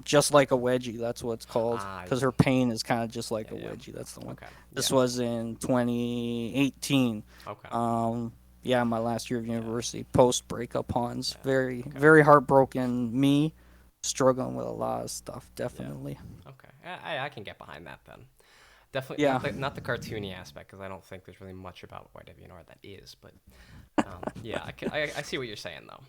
B: just like a wedgie. That's what it's called
A: Ah, I
B: because her
A: see.
B: pain is kind of just like
A: Yeah,
B: a
A: yeah.
B: wedgie. That's the one.
A: Okay.
B: This
A: Yeah.
B: was in 2018.
A: Okay.
B: Yeah, my last year of
A: Yeah.
B: university, post breakup Hans.
A: Yeah.
B: Very,
A: Okay.
B: very heartbroken. Me, struggling with a lot of stuff.
A: Yeah.
B: Definitely.
A: Okay. I can get behind that then. Definitely
B: Yeah.
A: not the cartoony aspect because I don't think there's really much about YWNR that is. But yeah, I see what you're saying though.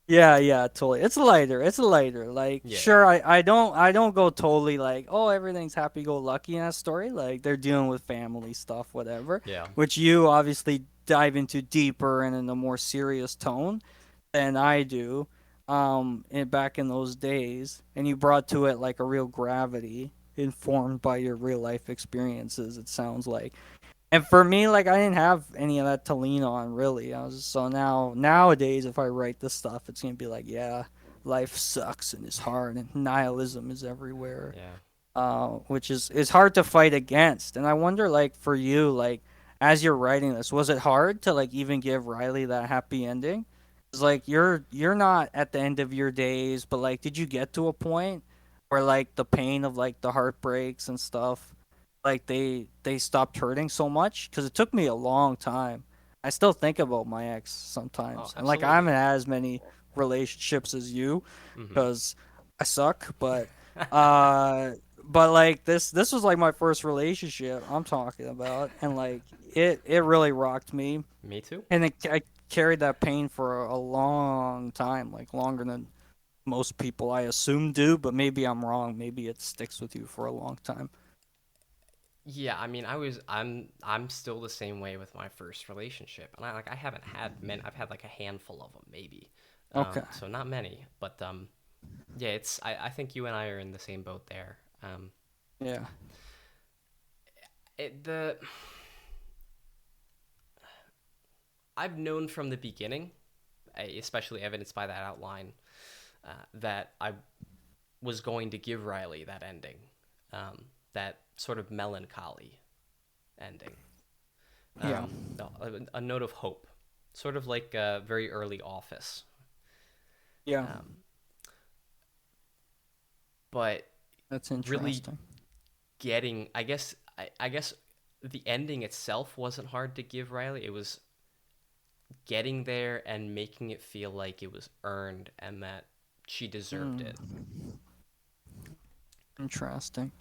B: Yeah, yeah, totally. It's lighter. It's lighter. Like,
A: Yeah.
B: sure, I don't go totally like, oh, everything's happy go lucky in that story. Like, they're dealing with family stuff, whatever.
A: Yeah.
B: Which you obviously dive into deeper and in a more serious tone than I do. Back in those days, and you brought to it like a real gravity informed by your real life experiences. It sounds like. And for me, like I didn't have any of that to lean on really. I was so nowadays if I write this stuff, it's gonna be like, yeah, life sucks and is hard and nihilism is everywhere,
A: Yeah.
B: which is hard to fight against. And I wonder, like, for you, like, as you're writing this, was it hard to like even give Riley that happy ending? It's like you're not at the end of your days, but like, did you get to a point where like the pain of like the heartbreaks and stuff, like they stopped hurting so much? Because it took me a long time. I still think about my ex
A: Oh,
B: sometimes, and like I
A: absolutely.
B: haven't had as many relationships as you,
A: Mm-hmm.
B: because I suck. Uh, but like this was like my first relationship I'm talking about, and like it really rocked me,
A: Me too.
B: and I carried that pain for a long time, like longer than most people I assume do. But maybe I'm wrong. Maybe it sticks with you for a long time.
A: Yeah, I mean, I'm still the same way with my first relationship, and I haven't had many. I've had like a handful of them, maybe,
B: Okay.
A: so not many. But yeah, I think you and I are in the same boat there.
B: Yeah.
A: The I've known from the beginning, especially evidenced by that outline, that I was going to give Riley that ending, that sort of melancholy ending,
B: Yeah.
A: no, a note of hope, sort of like a very early Office.
B: Yeah.
A: Um, but
B: That's
A: really
B: interesting.
A: getting, I guess the ending itself wasn't hard to give Riley. It was getting there and making it feel like it was earned and that she deserved it.
B: Mm, interesting.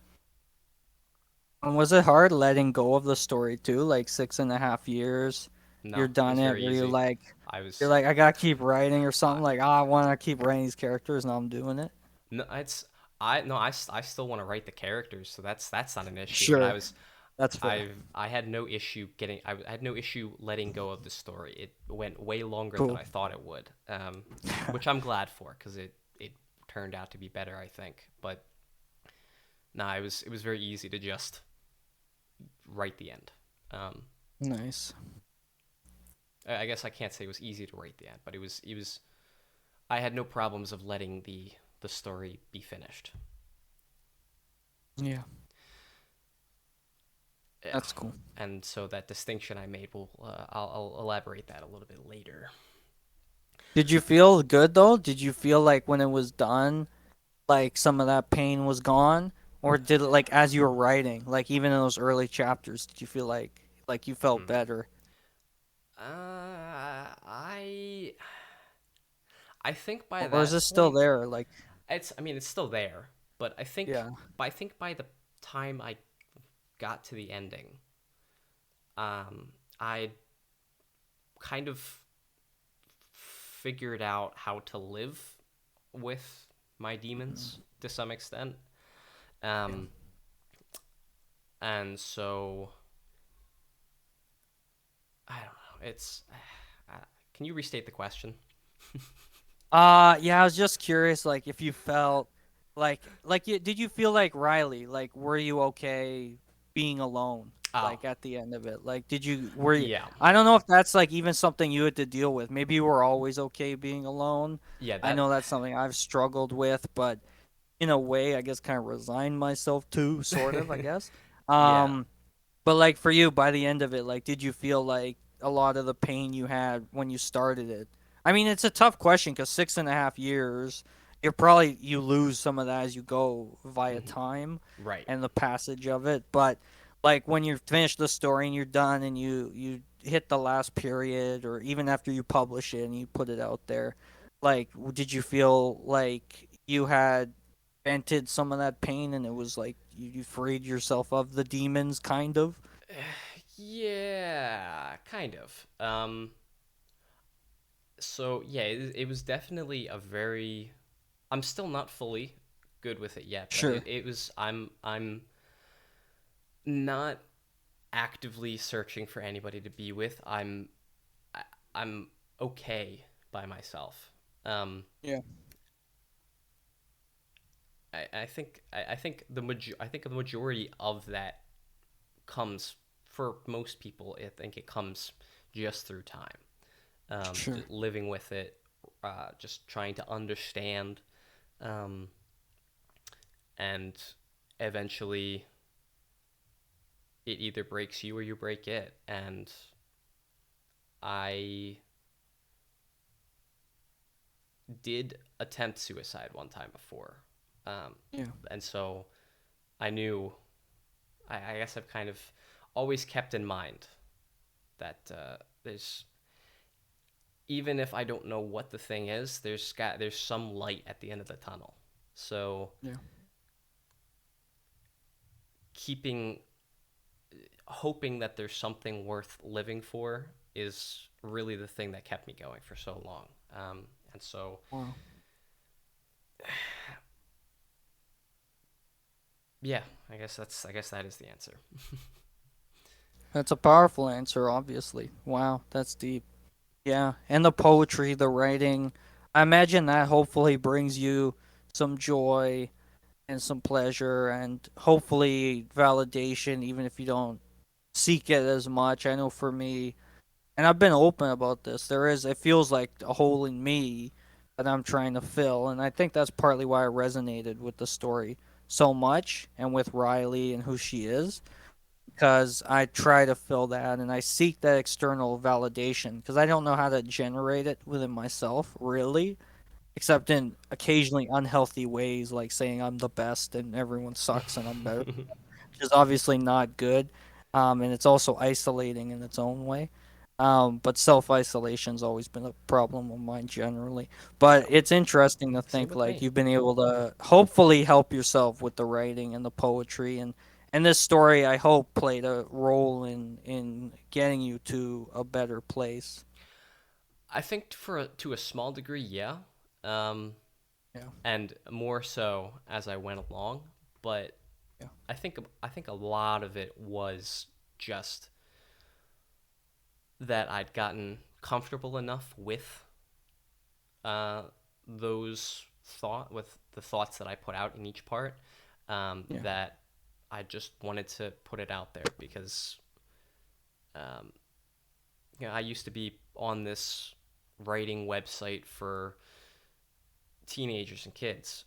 B: And was it hard letting go of the story too? Like 6.5 years,
A: No,
B: you're
A: it
B: done
A: was
B: it.
A: very
B: Where
A: easy.
B: you're
A: I was,
B: like, I gotta keep writing or
A: I,
B: something. Like, I want to keep writing these characters, and I'm doing it.
A: no, it's, I, no, I still want to write the characters, so that's not an issue. But
B: Sure, that's fair.
A: I had no issue I had no issue letting go of the story. It went way longer than
B: Cool.
A: I thought it would, which I'm glad for because it turned out to be better, I think. But nah, it was very easy to just write the end. Um,
B: Nice.
A: I guess I can't say it was easy to write the end, but it was I had no problems of letting the story be finished.
B: Yeah,
A: Yeah.
B: that's cool.
A: And so that distinction I made will I'll elaborate that a little bit later.
B: Did you feel good though? Did you feel like when it was done, like some of that pain was gone, or did it like as you were writing, like even in those early chapters, did you feel like you felt
A: Hmm.
B: better,
A: I think by
B: or is
A: that
B: it still
A: point,
B: there? Like,
A: it's I mean it's still there, but
B: yeah.
A: I think by the time I got to the ending, I kind of figured out how to live with my
B: Mm,
A: demons to some extent.
B: yeah.
A: Um, and so I don't know. It's can you restate the question?
B: Yeah, I was just curious, like if you felt did you feel like Riley? Like, were you okay being alone?
A: Oh,
B: Like at the end of it, like were you?
A: yeah,
B: I don't know if that's like even something you had to deal with. Maybe you were always okay being alone.
A: yeah.
B: I
A: That
B: know that's something I've struggled with, but in a way, I guess kind of resigned myself to, sort of, I guess.
A: yeah.
B: Um, but like for you, by the end of it, like did you feel like a lot of the pain you had when you started it? I mean, it's a tough question because 6.5 years, you lose some of that as you go via
A: Hmm.
B: time
A: Right.
B: and the passage of it. But like when you finish the story and you're done and you hit the last period, or even after you publish it and you put it out there, like did you feel like you had vented some of that pain and it was like you freed yourself of the demons, kind of?
A: Yeah, kind of. So yeah, it was definitely a very. I'm still not fully good with it yet, but
B: Sure.
A: it was. I'm not actively searching for anybody to be with. I, I'm okay by myself. Um,
B: Yeah.
A: I think I think the majority of that comes for most people. I think it comes just through time,
B: Sure.
A: living with it, just trying to understand, um, and eventually it either breaks you or you break it. And I did attempt suicide one time before, um,
B: Yeah.
A: and so I knew. I guess I've kind of always kept in mind that there's, even if I don't know what the thing is, there's some light at the end of the tunnel. So
B: Yeah.
A: keeping hoping that there's something worth living for is really the thing that kept me going for so long. And so,
B: Wow.
A: yeah, I guess that is the answer.
B: That's a powerful answer, obviously. Wow, that's deep. Yeah, and the poetry, the writing. I imagine that hopefully brings you some joy and some pleasure and hopefully validation, even if you don't seek it as much. I know for me, and I've been open about this, it feels like a hole in me that I'm trying to fill. And I think that's partly why I resonated with the story so much and with Riley and who she is, because I try to fill that and I seek that external validation because I don't know how to generate it within myself, really, except in occasionally unhealthy ways, like saying I'm the best and everyone sucks and I'm better, which is obviously not good. And it's also isolating in its own way. But self isolation's always been a problem of mine generally. But
A: Yeah,
B: it's interesting to
A: same
B: think
A: with
B: like
A: me.
B: you've been able to hopefully help yourself with the writing and the poetry, and this story I hope played a role in getting you to a better place.
A: I think to a small degree, yeah, um,
B: Yeah,
A: and more so as I went along. But
B: yeah,
A: I think a lot of it was just that I'd gotten comfortable enough uh, with the thoughts that I put out in each part,
B: yeah,
A: that I just wanted to put it out there because, um, I used to be on this writing website for teenagers and kids,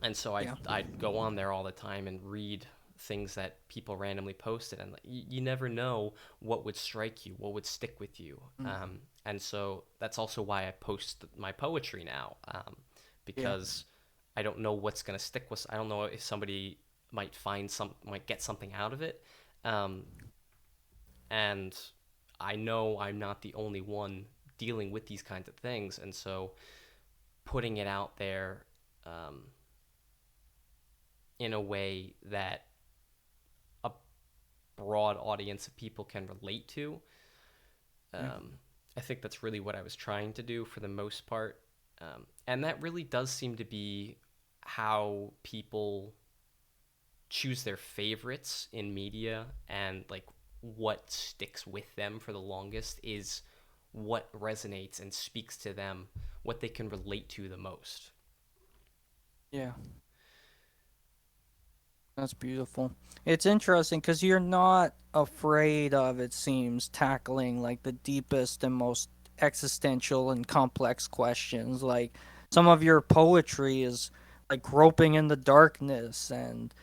A: and so
B: yeah,
A: I'd go on there all the time and read things that people randomly posted, and you never know what would strike you, what would stick with you.
B: mm,
A: And so that's also why I post my poetry now,
B: yeah,
A: because I don't know what's gonna stick with. I don't know if somebody might get something out of it, um, and I know I'm not the only one dealing with these kinds of things, and so putting it out there, um, in a way that a broad audience of people can relate to.
B: yeah,
A: Um, I think that's really what I was trying to do for the most part. And that really does seem to be how people choose their favorites in media, and like what sticks with them for the longest is what resonates and speaks to them, what they can relate to the most.
B: yeah. That's beautiful. It's interesting because you're not afraid of, it seems, tackling like the deepest and most existential and complex questions. Like some of your poetry is like groping in the darkness and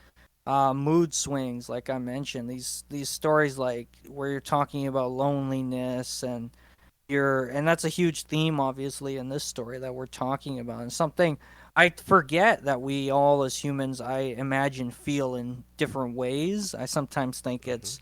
B: mood swings, like I mentioned. These stories like where you're talking about loneliness and that's a huge theme obviously in this story that we're talking about, and something I forget that we all as humans, I imagine, feel in different ways. I sometimes think
A: Mm-hmm.
B: it's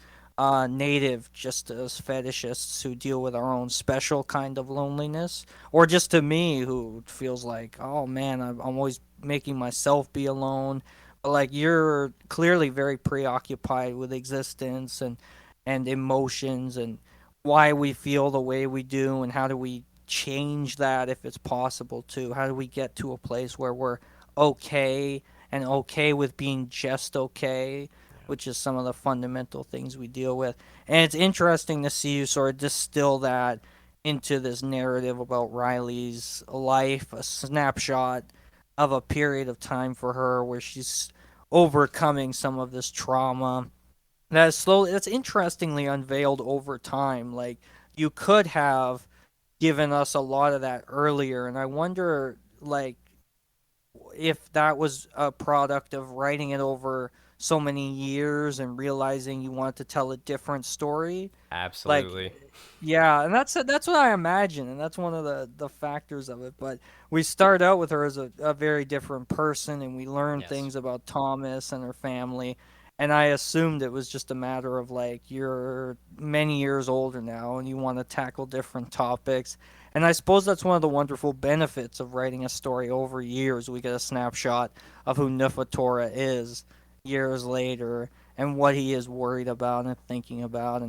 B: native just to us fetishists who deal with our own special kind of loneliness, or just to me who feels like, oh man, I'm always making myself be alone. But like you're clearly very preoccupied with existence and emotions and why we feel the way we do and how do we change that if it's possible to. How do we get to a place where we're okay and okay with being just okay,
A: Yeah.
B: which is some of the fundamental things we deal with. And it's interesting to see you sort of distill that into this narrative about Riley's life, a snapshot of a period of time for her where she's overcoming some of this trauma that's interestingly unveiled over time. Like you could have given us a lot of that earlier, and I wonder like if that was a product of writing it over so many years and realizing you want to tell a different story. Like,
A: Absolutely.
B: yeah, and that's what I imagine, and that's one of the factors of it. But we start out with her as a very different person, and we learn
A: Yes.
B: things about Thomas and her family. And I assumed it was just a matter of like you're many years older now, and you want to tackle different topics. And I suppose that's one of the wonderful benefits of writing a story over years. We get a snapshot of who Nufatora is years later and what he is worried about and thinking about.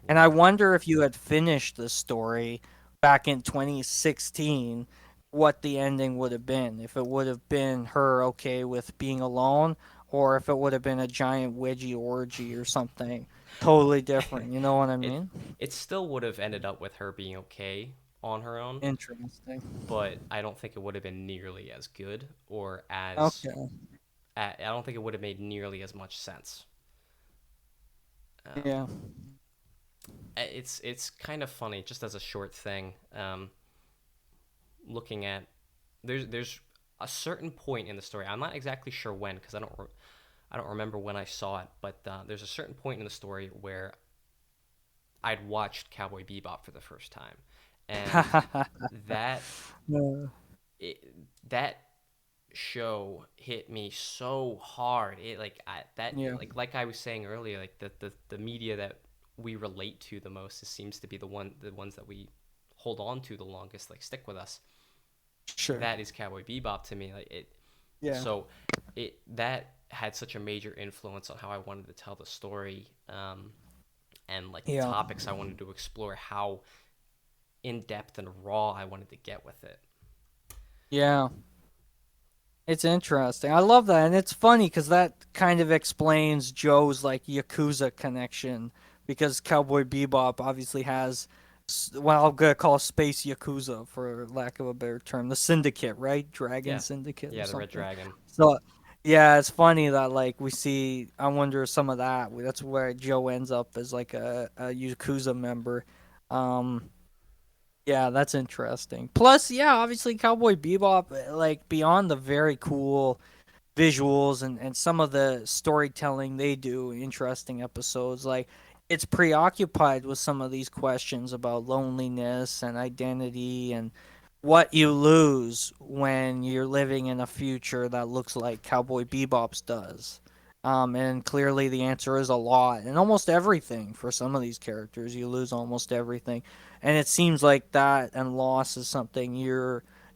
B: And I
A: Yeah.
B: wonder if you had finished the story back in 2016, what the ending would have been. If it would have been her okay with being alone, or if it would have been a giant wedgie orgy or something totally different. You know what I
A: it
B: mean?
A: it still would have ended up with her being okay on her own,
B: Interesting.
A: but I don't think it would have been nearly as good or as
B: Okay.
A: I don't think it would have made nearly as much sense. Um,
B: Yeah.
A: it's kind of funny, just as a short thing. Looking at there's a certain point in the story. I'm not exactly sure when because I don't remember when I saw it, but there's a certain point in the story where I'd watched Cowboy Bebop for the first time, and that
B: Yeah.
A: it, that show hit me so hard. It that
B: Yeah.
A: like I was saying earlier, like the media that we relate to the most, it seems to be the ones that we hold on to the longest, like stick with us.
B: Sure.
A: That is Cowboy Bebop to me. Like it,
B: Yeah.
A: so it that had such a major influence on how I wanted to tell the story, and like the
B: Yeah.
A: topics I wanted to explore, how in depth and raw I wanted to get with it.
B: Yeah. It's interesting. I love that, and it's funny because that kind of explains Joe's like Yakuza connection. Because Cowboy Bebop obviously has, well, I'm gonna call Space Yakuza for lack of a better term, the Syndicate, right? Dragon
A: Yeah,
B: Syndicate or
A: yeah, the Red
B: something.
A: Dragon.
B: So, yeah, it's funny that like we see. I wonder some of that. That's where Joe ends up as like a Yakuza member. Um, yeah, that's interesting. Plus, yeah, obviously Cowboy Bebop, like beyond the very cool visuals and some of the storytelling they do, interesting episodes, like it's preoccupied with some of these questions about loneliness and identity and what you lose when you're living in a future that looks like Cowboy Bebop's does. And clearly the answer is a lot and almost everything for some of these characters. You lose almost everything. And it seems like that and loss is something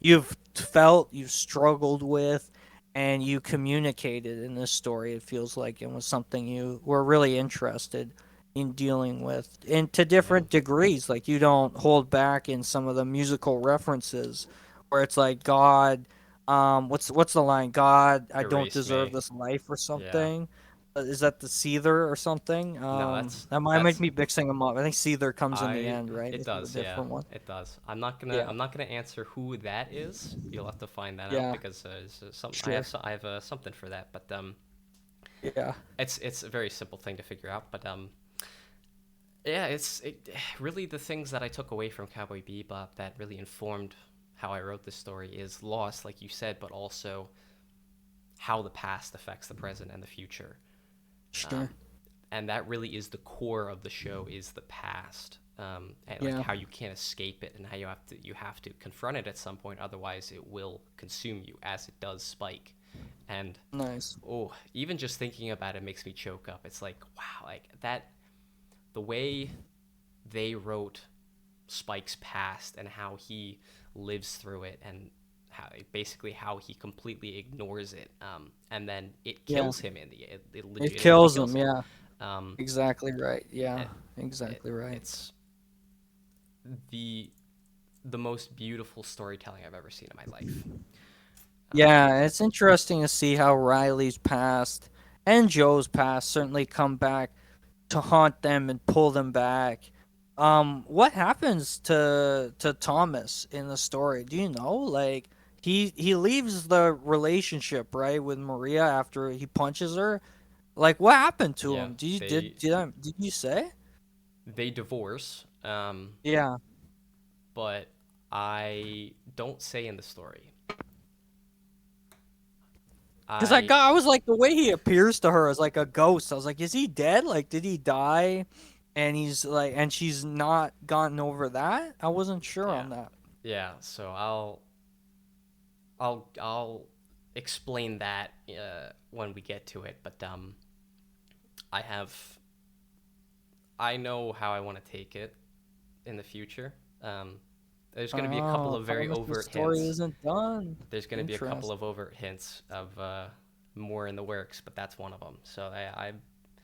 B: you've felt, you've struggled with, and you communicated in this story. It feels like it was something you were really interested in dealing with, and to
A: Yeah,
B: different degrees. Like you don't hold back in some of the musical references, where it's like God, what's the line? God, I don't
A: erase
B: deserve
A: me.
B: this life or
A: Yeah.
B: something. Is that the Seether or something?
A: No,
B: That might make
A: that's
B: me mixing them up. I think Seether comes in the
A: I.
B: end, right?
A: It
B: This is a
A: does. Yeah,
B: different one.
A: it does.
B: Yeah,
A: I'm not gonna answer who that is. You'll have to find that out
B: yeah,
A: because some
B: sure,
A: I have something for that. But
B: yeah,
A: it's a very simple thing to figure out. But yeah, really the things that I took away from Cowboy Bebop that really informed how I wrote this story is loss, like you said, but also how the past affects the present and the future.
B: sure,
A: Um, and that really is the core of the show is the past, and like
B: yeah,
A: how you can't escape it and how you have to confront it at some point, otherwise it will consume you as it does Spike. And
B: nice,
A: oh, even just thinking about it makes me choke up. It's like wow, like that the way they wrote Spike's past and how he lives through it and how he completely ignores it, and then it
B: yeah.
A: kills him in the it
B: It
A: legitimately
B: kills
A: kills
B: them,
A: him.
B: yeah.
A: Um,
B: Exactly right. Yeah,
A: it,
B: exactly right.
A: it's the most beautiful storytelling I've ever seen in my life. Um,
B: Yeah, it's interesting to see how Riley's past and Joe's past certainly come back to haunt them and pull them back. What happens to Thomas in the story? Do you know? Like he leaves the relationship, right, with Maria after he punches her. Like what happened to
A: yeah,
B: him? Did you say?
A: they divorce,
B: Yeah.
A: but I don't say in the story.
B: Because
A: I
B: I was like, the way he appears to her is like a ghost. I was like, is he dead? Like, did he die? And he's like, and she's not gotten over that. I wasn't sure
A: yeah
B: on that.
A: yeah. So I'll explain that when we get to it. But I have I know how I want to take it in the future. Um, there's going to be a couple
B: Oh,
A: of very
B: Thomas, the
A: overt
B: story
A: hints.
B: isn't done.
A: There's going to be a couple
B: Interesting.
A: of overt hints of more in the works, but that's one of them. So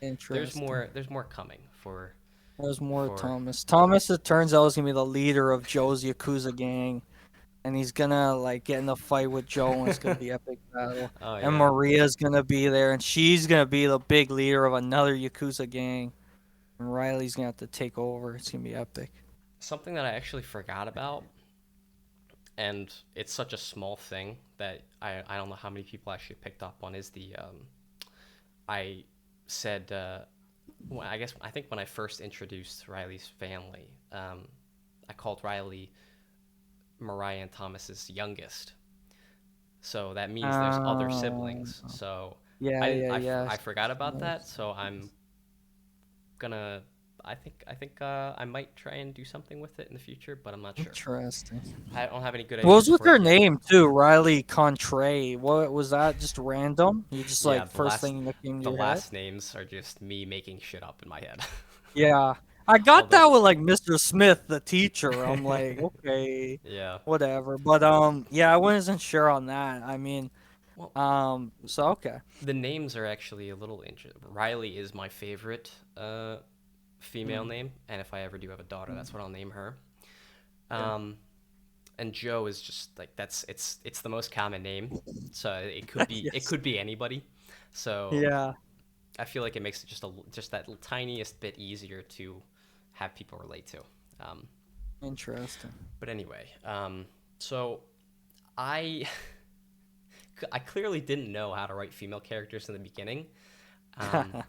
B: Interesting.
A: there's more coming
B: There's more
A: for
B: Thomas. Thomas, it turns out, is gonna be the leader of Joe's Yakuza gang, and he's gonna like get in a fight with Joe, and it's gonna be epic battle.
A: oh
B: And
A: yeah.
B: Maria's gonna be there, and she's gonna be the big leader of another Yakuza gang, and Riley's gonna have to take over. It's gonna be epic.
A: Something that I actually forgot about, and it's such a small thing that I don't know how many people actually picked up on, is the I said well, I think when I first introduced Riley's family, I called Riley Mariah and Thomas's youngest. So that means there's other
B: Uh,
A: siblings. So
B: yeah, yeah, yeah.
A: I forgot about that.
B: Nice.
A: So I'm gonna I think I might try and do something with it in the future, but I'm not sure.
B: Interesting.
A: I don't have any good
B: What was
A: ideas
B: with
A: for it
B: her
A: yet.
B: name too? Riley Contre. What was that? Just random? You just
A: Yeah,
B: like first thing that came to
A: the
B: your head?
A: last names are just me making shit up in my head.
B: Yeah. I got
A: Although
B: that with like Mr. Smith, the teacher. I'm like, okay,
A: yeah.
B: whatever. But yeah, I wasn't sure on that. I mean,
A: Well,
B: so okay.
A: the names are actually a little interesting. Riley is my favorite female
B: Mm,
A: name, and if I ever do have a daughter, that's
B: mm,
A: what I'll name her.
B: yeah.
A: Um, and Joe is just like that's it's the most common name, so it
B: Yes.
A: could be anybody. So
B: Yeah.
A: I feel like it makes it just that tiniest bit easier to have people relate to. Um,
B: Interesting.
A: but anyway, so I I clearly didn't know how to write female characters in the beginning.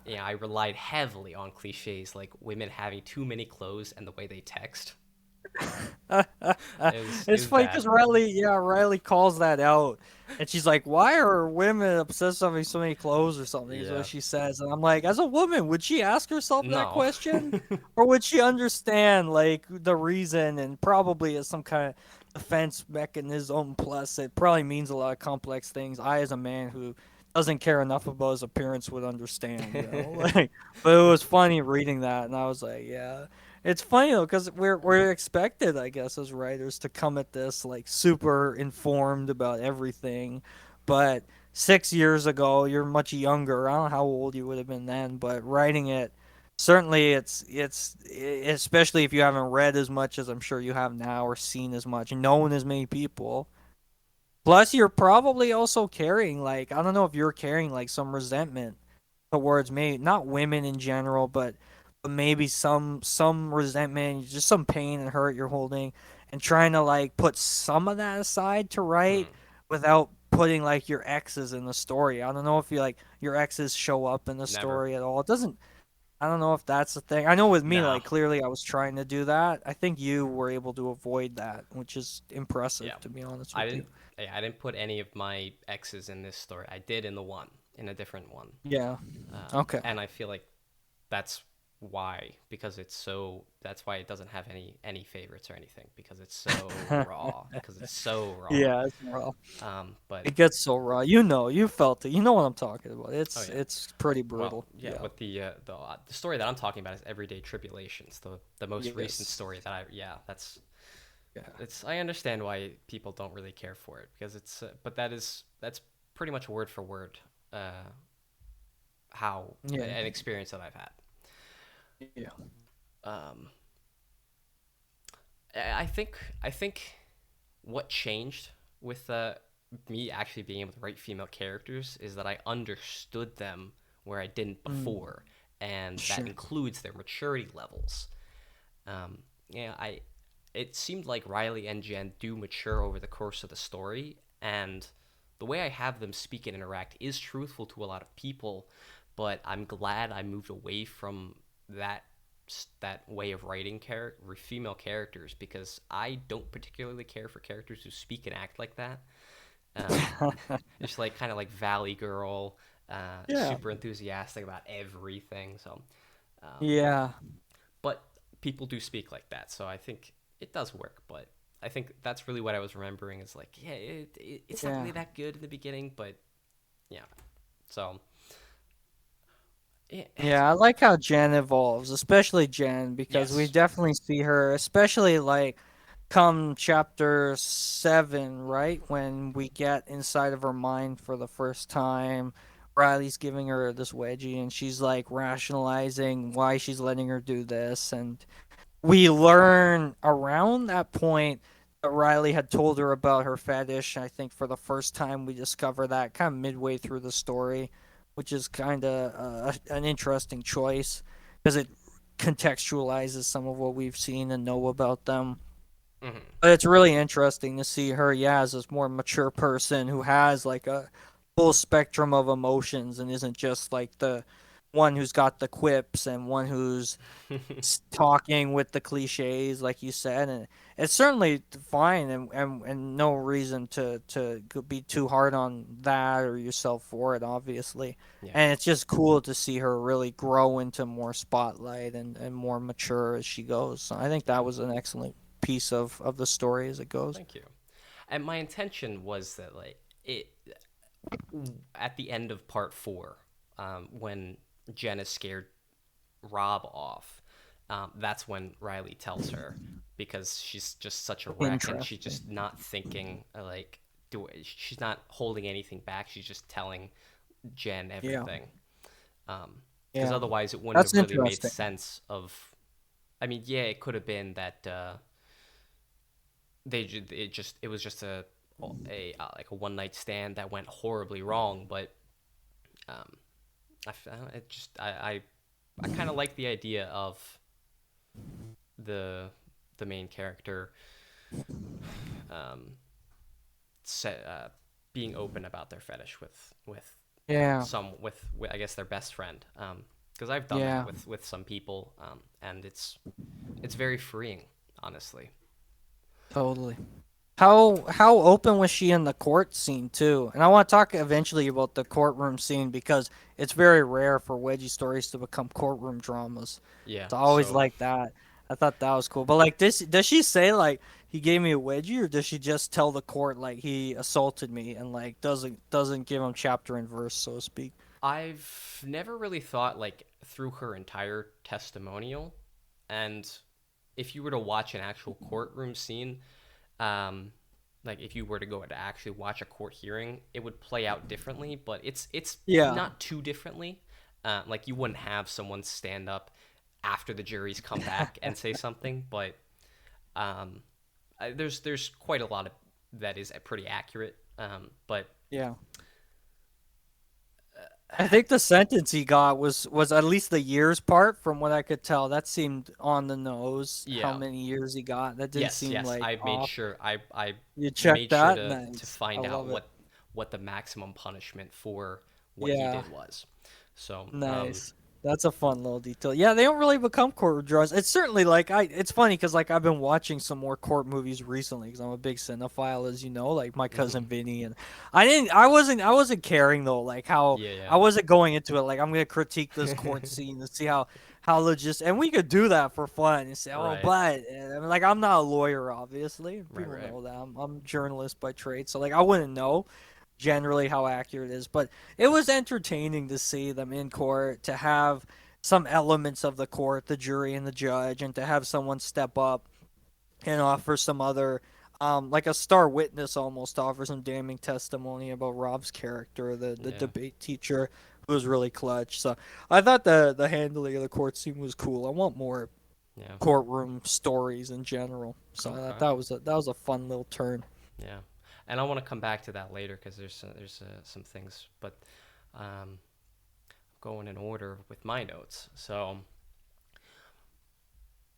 A: Yeah, I relied heavily on cliches like women having too many clothes and the way they text. It
B: It's
A: was
B: funny
A: bad.
B: because Riley calls that out, and she's like, "Why are women obsessed with having so many clothes or something?" Is what
A: Yeah.
B: she says, and I'm like, as a woman, would she ask herself that
A: No.
B: question, or would she understand like the reason, and probably as some kind of defense mechanism? Plus, it probably means a lot of complex things. I, as a man who doesn't care enough about his appearance, would understand, you know. Like, but it was funny reading that, and I was like, yeah. It's funny though, because we're expected, I guess, as writers to come at this like super informed about everything, but 6 years ago, you're much younger. I don't know how old you would have been then, but writing it, certainly especially if you haven't read as much as I'm sure you have now, or seen as much, known as many people. Plus, you're probably also carrying like I don't know if you're carrying like some resentment towards me, not women in general, but maybe some resentment, just some pain and hurt you're holding, and trying to like put some of that aside to write
A: Hmm.
B: without putting like your exes in the story. I don't know if you like your exes show up in the
A: Never.
B: story at all. It doesn't. I don't know if that's the thing. I know with me,
A: No.
B: like clearly I was trying to do that. I think you were able to avoid that, which is
A: Yeah.
B: impressive to be honest
A: I
B: with you.
A: didn't I didn't put any of my exes in this story. I did in a different one.
B: Yeah. Okay.
A: And I feel like that's why because it's so that's why it doesn't have any favorites or anything because it's so raw because it's so raw.
B: Yeah, it's raw.
A: But
B: It gets so raw. You know, you felt it. You know what I'm talking about.
A: oh yeah.
B: It's pretty
A: Well,
B: brutal.
A: yeah,
B: Yeah.
A: with the story that I'm talking about is Everyday Tribulations, the most recent
B: Yes.
A: story that I yeah, that's
B: Yeah.
A: it's I understand why people don't really care for it because it's but that's pretty much word for word uh how
B: Yeah.
A: an experience that I've had.
B: Yeah.
A: Um I think what changed with me actually being able to write female characters is that I understood them where I didn't
B: Mm,
A: before, and that
B: sure.
A: includes their maturity levels. Yeah, I it seemed like Riley and Jen do mature over the course of the story, and the way I have them speak and interact is truthful to a lot of people, but I'm glad I moved away from that that way of writing female characters, because I don't particularly care for characters who speak and act like that. Um, it's like kind of like Valley Girl,
B: Yeah.
A: super enthusiastic about everything. So, um,
B: Yeah.
A: but people do speak like that, so I think it does work. But I think that's really what I was remembering is like, yeah, it's not
B: Yeah.
A: really that good in the beginning, but yeah. So yeah,
B: Yeah, I like how Jen evolves, especially Jen, because we
A: yes.
B: definitely see her, especially like come chapter 7, right? When we get inside of her mind for the first time. Riley's giving her this wedgie and she's like rationalizing why she's letting her do this. And we learn around that point that Riley had told her about her fetish. I think for the first time we discover that kind of midway through the story, which is kind of an interesting choice because it contextualizes some of what we've seen and know about them.
A: Hmm.
B: But it's really interesting to see her, yeah, as this more mature person who has like a full spectrum of emotions and isn't just like the one who's got the quips and one who's talking with the cliches, like you said, and it's certainly fine, and no reason to be too hard on that or yourself for it, obviously.
A: Yeah,
B: And it's just cool to see her really grow into more spotlight and more mature as she goes. So I think
A: yeah.
B: that was an excellent piece of the story as it goes.
A: Thank you. And my intention was that like it at the end of part 4, when Jen is scared Rob off, that's when Riley tells her, because she's just such a wreck and she's
B: Interesting.
A: just not thinking like she's not holding anything back. She's just telling Jen
B: Yeah,
A: everything. Because
B: yeah,
A: otherwise, it wouldn't
B: that's
A: have really made
B: interesting.
A: sense. Of, I mean, yeah, it could have been that it was just a like a one night stand that went horribly wrong, but um, it just I kind of like the idea of the the main character um, set, being open about their fetish with
B: Yeah,
A: I guess their best friend, because I've done that
B: yeah.
A: with some people, and it's very freeing, honestly.
B: Totally. How open was she in the court scene too? And I want to talk eventually about the courtroom scene because it's very rare for wedgie stories to become courtroom dramas.
A: Yeah.
B: It's always
A: So
B: like that. I thought that was cool. But like this, does she say like he gave me a wedgie, or does she just tell the court like he assaulted me and like doesn't give him chapter and verse, so to speak?
A: I've never really thought like through her entire testimonial, and if you were to watch an actual courtroom scene, um, like if you were to go to actually watch a court hearing, it would play out differently. But it's
B: Yeah.
A: not too differently. Like you wouldn't have someone stand up after the jury's come back and say something, but um, there's quite a lot of that is pretty accurate. But
B: Yeah. I think the sentence he got was at least the years part from what I could tell. That seemed on the nose how
A: yeah,
B: many years he got. That didn't
A: yes,
B: seem
A: yes.
B: like
A: I made
B: off.
A: sure I
B: You checked
A: made sure
B: that?
A: to
B: Nice. I
A: find out
B: love it.
A: what the maximum punishment for what he
B: Yeah.
A: did was. So,
B: Nice. That's a fun little detail. Yeah, they don't really become court draws. It's certainly like I. It's funny because like I've been watching some more court movies recently because I'm a big cinephile, as you know, like my cousin
A: mhm.
B: Vinny, and I wasn't caring though, like how
A: Yeah, yeah,
B: I wasn't going into it like I'm gonna critique this court scene and see how legit, and we could do that for fun and say, oh,
A: right,
B: but I mean, like I'm not a lawyer, obviously.
A: right,
B: People
A: right.
B: know that I'm a journalist by trade, so like I wouldn't know generally how accurate it is, but it was entertaining to see them in court, to have some elements of the court, the jury and the judge, and to have someone step up and offer some other like a star witness almost to offer some damning testimony about Rob's character, the
A: Yeah,
B: debate teacher who was really clutch. So I thought the handling of the court scene was cool. I want more
A: yeah.
B: courtroom stories in general. So I thought
A: Okay.
B: that was a fun little turn.
A: Yeah, and I want to come back to that later because there's some things, but um, going in order with my notes. So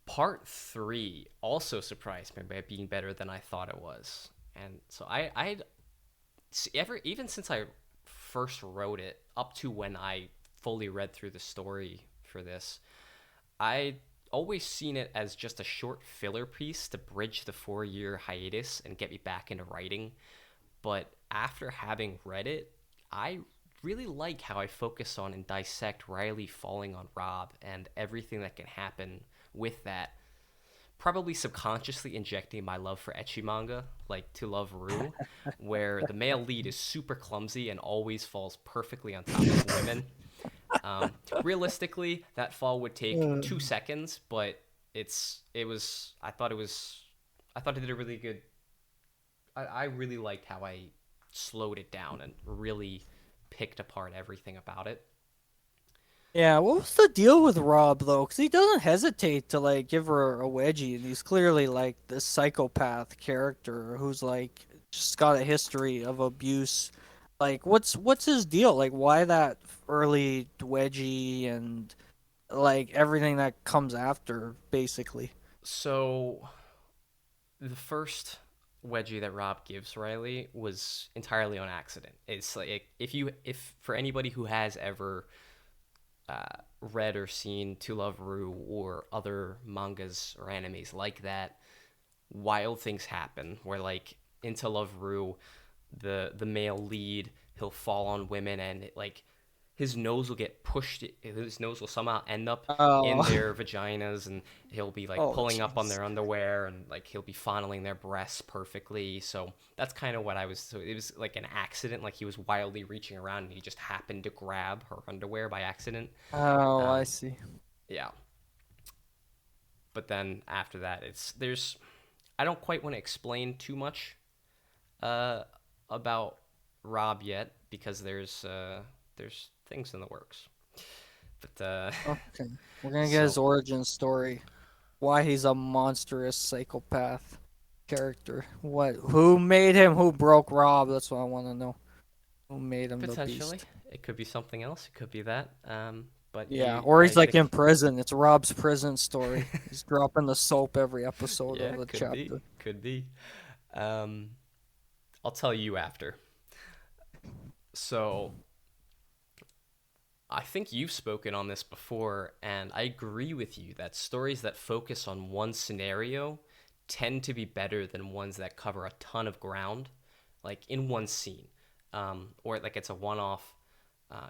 A: part 3 also surprised me by being better than I thought it was, and so I ever even since I first wrote it up to when I fully read through the story for this, I always seen it as just a short filler piece to bridge the 4 year hiatus and get me back into writing. But after having read it, I really like how I focus on and dissect Riley falling on Rob and everything that can happen with that. Probably subconsciously injecting my love for ecchi manga, like To Love Ru, where the male lead is super clumsy and always falls perfectly on top of women. Realistically, that fall would take 2 seconds, but it was. I thought it was. I thought it did a really good. I really liked how I slowed it down and really picked apart everything about it.
B: Yeah, what was the deal with Rob though? Because he doesn't hesitate to like give her a wedgie, and he's clearly like this psychopath character who's like just got a history of abuse. Like, what's his deal? Like, why that early wedgie and like everything that comes after, basically?
A: So the first wedgie that Rob gives Riley was entirely on accident. It's like if for anybody who has ever read or seen To Love Ru or other mangas or animes like that, wild things happen where like in To Love Ru, the male lead he'll fall on women and like his nose will get pushed. His nose will somehow end up in
B: Oh,
A: their vaginas, and he'll be like
B: oh,
A: pulling up on
B: jeez.
A: their underwear, and like he'll be fondling their breasts perfectly. So that's kind of what I was. So it was like an accident. Like he was wildly reaching around, and he just happened to grab her underwear by accident.
B: Oh, I
A: Um,
B: see.
A: yeah, but then after that, there's. I don't quite want to explain too much uh, about Rob yet because there's things in the works. But
B: Okay, we're gonna get his
A: so
B: origin story. Why he's a monstrous psychopath character. What? Who made him? Who broke Rob? That's what I want to know. Who made him the
A: potentially
B: beast?
A: it could be something else. It could be that. But
B: Yeah,
A: you
B: or
A: yeah
B: he's
A: you
B: like in
A: think
B: prison. It's Rob's prison story. He's dropping the soap every episode
A: yeah
B: of the
A: could be
B: chapter.
A: could be. Um, I'll tell you after. So I think you've spoken on this before, and I agree with you that stories that focus on one scenario tend to be better than ones that cover a ton of ground, like in one scene, or like it's a one-off.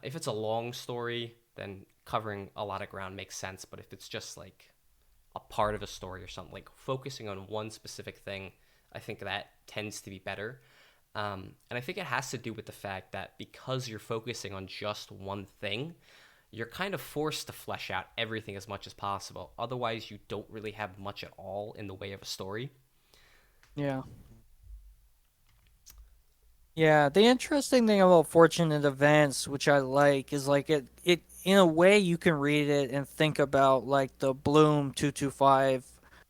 A: If it's a long story, then covering a lot of ground makes sense. But if it's just like a part of a story or something, like focusing on one specific thing, I think that tends to be better. And I think it has to do with the fact that because you're focusing on just one thing, you're kind of forced to flesh out everything as much as possible. Otherwise, you don't really have much at all in the way of a story.
B: Yeah. Yeah, the interesting thing about Fortunate Events, which I like, is like it in a way you can read it and think about like the Bloom 225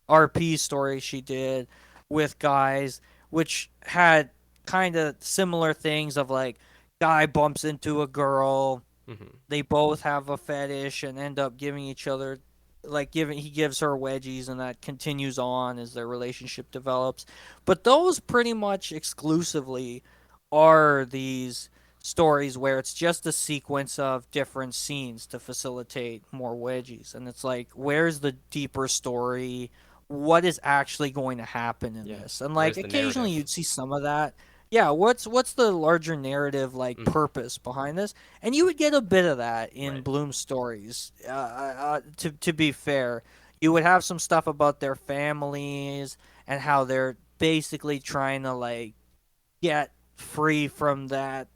B: RP story she did with guys, which had kind of similar things of like guy bumps into a girl,
A: Hmm.
B: they both have a fetish and end up giving each other like giving he gives her wedgies and that continues on as their relationship develops. But those pretty much exclusively are these stories where it's just a sequence of different scenes to facilitate more wedgies, and it's like where's the deeper story, what is actually going to happen in
A: Yeah.
B: this, and like
A: Where's the
B: occasionally
A: narrative?
B: you'd see some of that. Yeah, what's the larger narrative like
A: Hmm.
B: purpose behind this, and you would get a bit of that in
A: Right.
B: Bloom's stories. To be fair, you would have some stuff about their families and how they're basically trying to like get free from that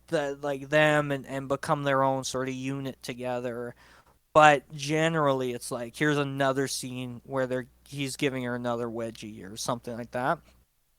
B: like them and become their own sort of unit together. But generally, it's like here's another scene where he's giving her another wedgie or something like that.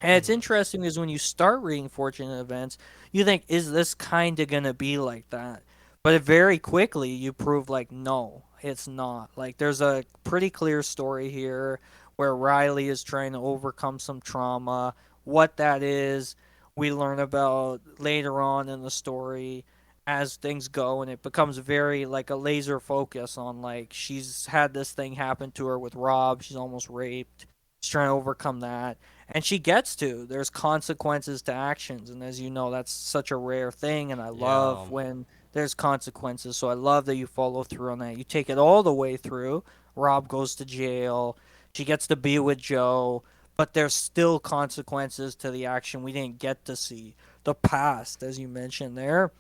B: And it's
A: Hmm.
B: interesting is when you start reading Fortunate Events, you think, is this kind of going to be like that? But it very quickly you prove, like, no, it's not. Like, there's a pretty clear story here where Riley is trying to overcome some trauma. What that is, we learn about later on in the story as things go, and it becomes very, like, a laser focus on, like, she's had this thing happen to her with Rob. She's almost raped. She's trying to overcome that, and she gets to. There's consequences to actions, and as you know, that's such a rare thing, and I
A: Yeah.
B: love when there's consequences. So I love that you follow through on that. You take it all the way through, Rob goes to jail. She gets to be with Joe, but there's still consequences to the action we didn't get to see. The past, as you mentioned there,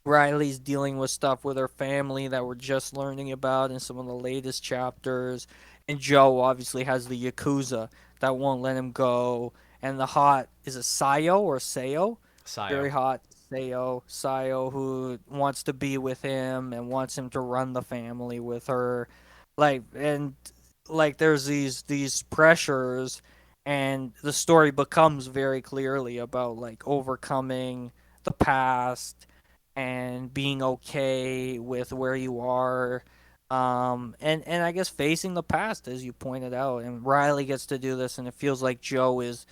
B: Riley's dealing with stuff with her family that we're just learning about in some of the latest chapters. And Joe obviously has the Yakuza that won't let him go. And the hot, is it Sayo or Sayo?
A: Sayo.
B: Very hot Sayo, who wants to be with him and wants him to run the family with her. And there's these pressures, and the story becomes very clearly about like overcoming the past and being okay with where you are, and I guess facing the past, as you pointed out. And Riley gets to do this, and it feels like Joe is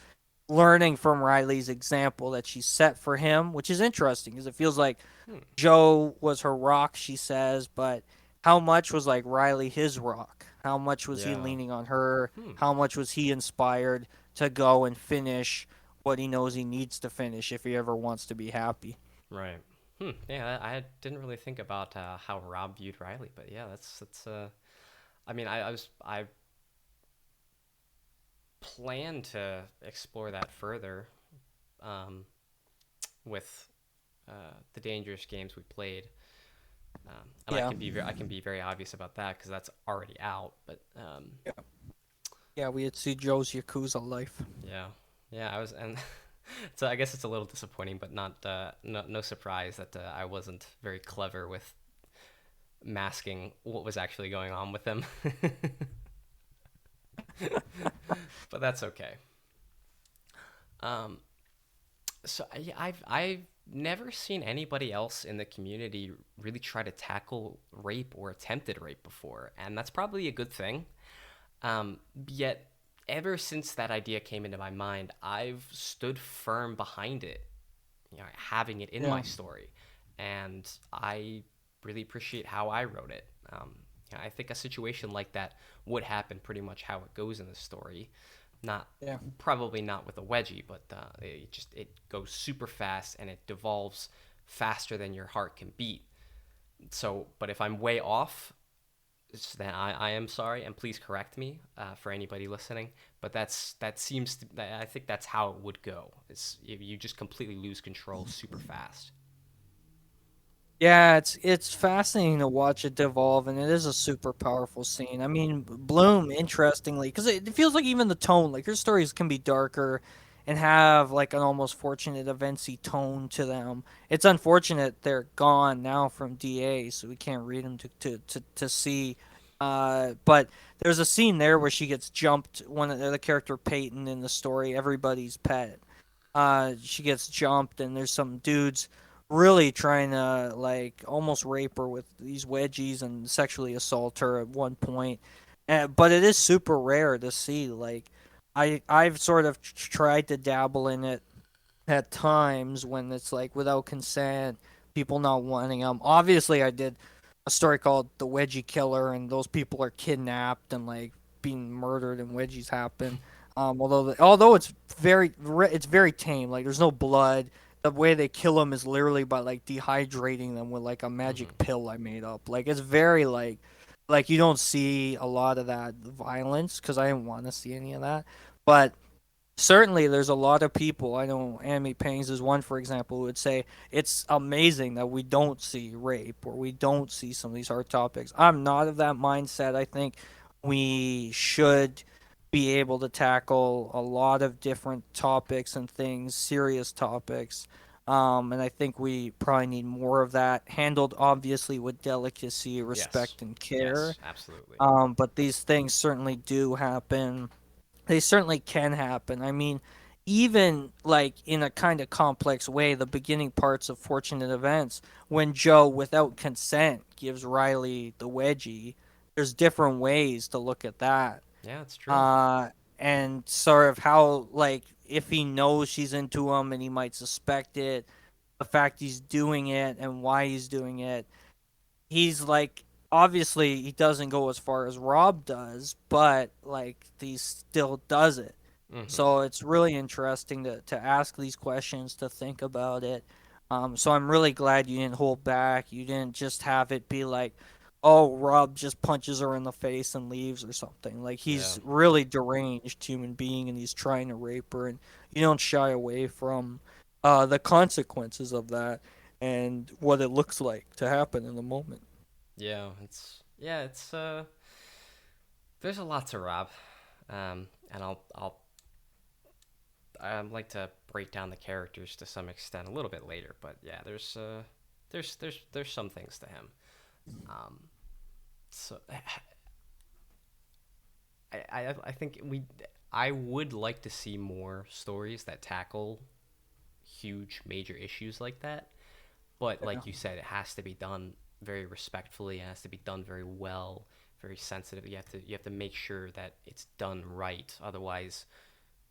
B: learning from Riley's example that she set for him, which is interesting because it feels like
A: Hmm.
B: Joe was her rock, she says, but how much was like Riley his rock? How much was he
A: Yeah.
B: leaning on her?
A: Hmm.
B: How much was he inspired to go and finish what he knows he needs to finish if he ever wants to be happy?
A: Right. Hmm. Yeah, I didn't really think about how Rob viewed Riley, but yeah, that's. I mean, I plan to explore that further, um, with the dangerous games we played, and
B: Yeah.
A: I can be very obvious about that because that's already out. But
B: Yeah, we had see Joe's Yakuza life.
A: yeah, yeah, I was, and so I guess it's a little disappointing, but not no surprise that I wasn't very clever with masking what was actually going on with them. But that's okay. Um, so I've never seen anybody else in the community really try to tackle rape or attempted rape before, and that's probably a good thing. Yet, ever since that idea came into my mind, I've stood firm behind it, having it in my
B: Yeah.
A: story, and I really appreciate how I wrote it. I think a situation like that would happen pretty much how it goes in the story. Not
B: Yeah.
A: Probably not with a wedgie, but it goes super fast and it devolves faster than your heart can beat. So, but if I'm way off, then I am sorry, and please correct me for anybody listening. But I think that's how it would go. Is you just completely lose control super fast.
B: Yeah, it's fascinating to watch it devolve, and it is a super powerful scene. I mean, Bloom, interestingly, because it feels like even the tone, like her stories can be darker, and have like an almost fortunate eventsy tone to them. It's unfortunate they're gone now from DA, so we can't read them to see. But there's a scene there where she gets jumped. One of the character Peyton in the story, everybody's pet. She gets jumped, and there's some dudes really trying to like almost rape her with these wedgies and sexually assault her at one point. But it is super rare to see. Like I've sort of tried to dabble in it at times when it's like without consent, people not wanting them. Obviously, I did a story called "The Wedgie Killer," and those people are kidnapped and like being murdered, and wedgies happen. Although it's very tame. Like there's no blood. The way they kill them is literally by like dehydrating them with like a
A: Hmm.
B: magic pill I made up. Like it's very like you don't see a lot of that violence because I didn't want to see any of that, but certainly there's a lot of people. I know Amy Pangs is one, for example, who would say it's amazing that we don't see rape or we don't see some of these hard topics. I'm not of that mindset. I think we should be able to tackle a lot of different topics and things, serious topics. And I think we probably need more of that, handled obviously with delicacy,
A: Yes.
B: respect, and care.
A: Yes. Absolutely.
B: But these things certainly do happen. They certainly can happen. I mean, even like in a kind of complex way, the beginning parts of Fortunate Events, when Joe, without consent, gives Riley the wedgie, there's different ways to look at that.
A: Yeah, it's true.
B: Uh, and sort of how, like, if he knows she's into him and he might suspect it, the fact he's doing it and why he's doing it, he's like obviously he doesn't go as far as Rob does, but like he still does it.
A: Hmm.
B: So it's really interesting to ask these questions, to think about it. So I'm really glad you didn't hold back. You didn't just have it be like, oh, Rob just punches her in the face and leaves or something. Like
A: Yeah.
B: he's really deranged human being and he's trying to rape her, and you don't shy away from the consequences of that and what it looks like to happen in the moment.
A: It's there's a lot to Rob, and I'd like to break down the characters to some extent a little bit later, but yeah, there's some things to him. Um, so I think I would like to see more stories that tackle huge major issues like that. But
B: Yeah.
A: like you said, it has to be done very respectfully. It has to be done very well, very sensitive. You have to make sure that it's done right. Otherwise,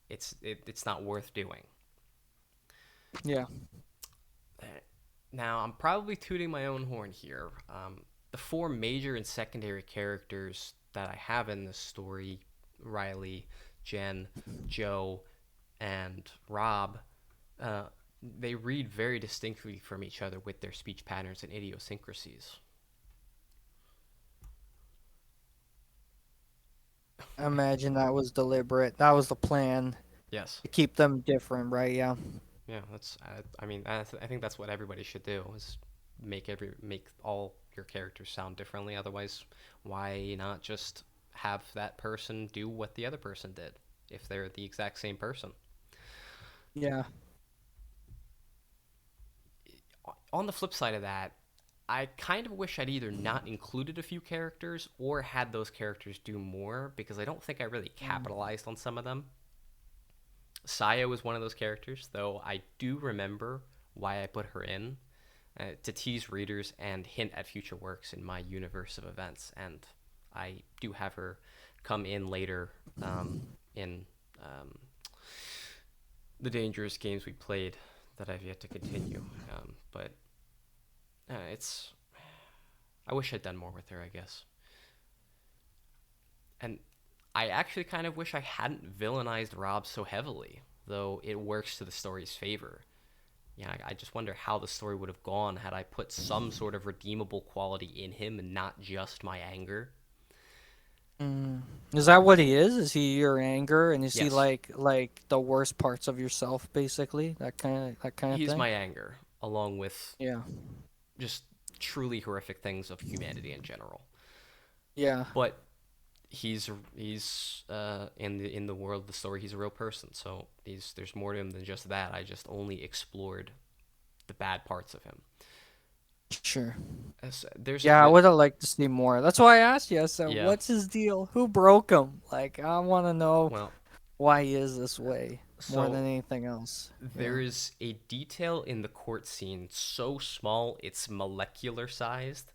A: it's not worth doing.
B: Yeah.
A: Now, I'm probably tooting my own horn here. The four major and secondary characters that I have in this story, Riley, Jen, Joe, and Rob, uh, they read very distinctly from each other with their speech patterns and idiosyncrasies.
B: I imagine that was deliberate. That was the plan
A: Yes.
B: to keep them different, right? Yeah.
A: Yeah, that's. I mean, I think that's what everybody should do is make all your characters sound differently. Otherwise, why not just have that person do what the other person did if they're the exact same person?
B: Yeah.
A: On the flip side of that, I kind of wish I'd either not included a few characters or had those characters do more because I don't think I really
B: Mm.
A: capitalized on some of them. Saya was one of those characters, though I do remember why I put her in to tease readers and hint at future works in my universe of events. And I do have her come in later in the dangerous games we played that I've yet to continue. But it's. I wish I'd done more with her, I guess. And I actually kind of wish I hadn't villainized Rob so heavily, though it works to the story's favor. Yeah, I just wonder how the story would have gone had I put some sort of redeemable quality in him and not just my anger.
B: Mm. Is that what he is? Is he your anger, and is he
A: Yes,
B: like the worst parts of yourself, basically? That kind of
A: he's
B: thing.
A: my anger, along with
B: Yeah.
A: just truly horrific things of humanity in general.
B: Yeah.
A: But he's in the world of the story. He's a real person, so there's more to him than just that. I just only explored the bad parts of him.
B: Sure.
A: There's
B: Yeah, I would have liked to see more. That's why I asked you. So,
A: yeah.
B: what's his deal? Who broke him? Like, I want to know
A: Well,
B: why he is this way more
A: so
B: than anything else.
A: there
B: Yeah.
A: is a detail in the court scene so small it's molecular sized,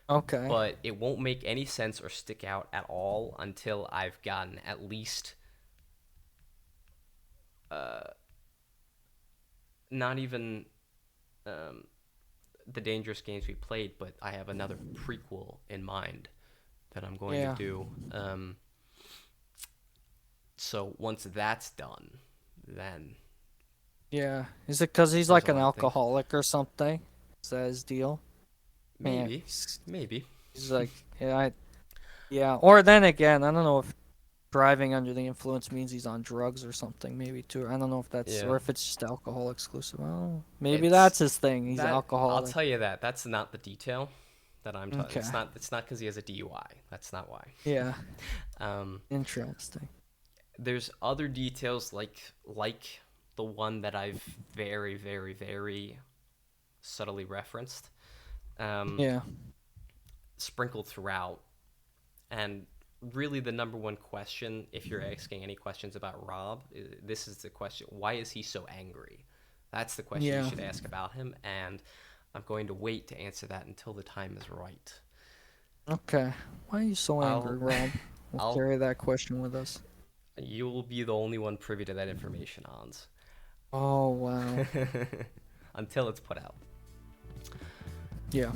B: Okay.
A: but it won't make any sense or stick out at all until I've gotten at least uh, not even um, the dangerous games we played, but I have another prequel in mind that I'm going to
B: Yeah.
A: do. So once that's done, then
B: Yeah. Is it because he's
A: there's a
B: like an
A: lot of things.
B: alcoholic or something? Is that his deal? Yeah.
A: Maybe, maybe.
B: He's like, yeah. Or then again, I don't know if driving under the influence means he's on drugs or something. Maybe too. I don't know if that's
A: Yeah,
B: or if it's just alcohol exclusive. I don't know. Maybe
A: it's
B: that's his thing. He's
A: that. I'll
B: alcoholic.
A: tell you that. That's not the detail that I'm talking.
B: Okay.
A: It's not because he has a DUI. That's not why.
B: Yeah.
A: Um,
B: Interesting.
A: there's other details like the one that I've very very very subtly referenced, um,
B: Yeah.
A: sprinkled throughout. And really, the number one question, if you're asking any questions about Rob, this is the question: why is he so angry? That's the question you
B: Yeah.
A: should ask about him, and I'm going to wait to answer that until the time is right.
B: Okay. Why are you so angry,
A: I'll,
B: Rob? We'll
A: I'll,
B: carry that question with us.
A: you'll be the only one privy to that information, Hans,
B: Oh wow.
A: until it's put out.
B: Yeah.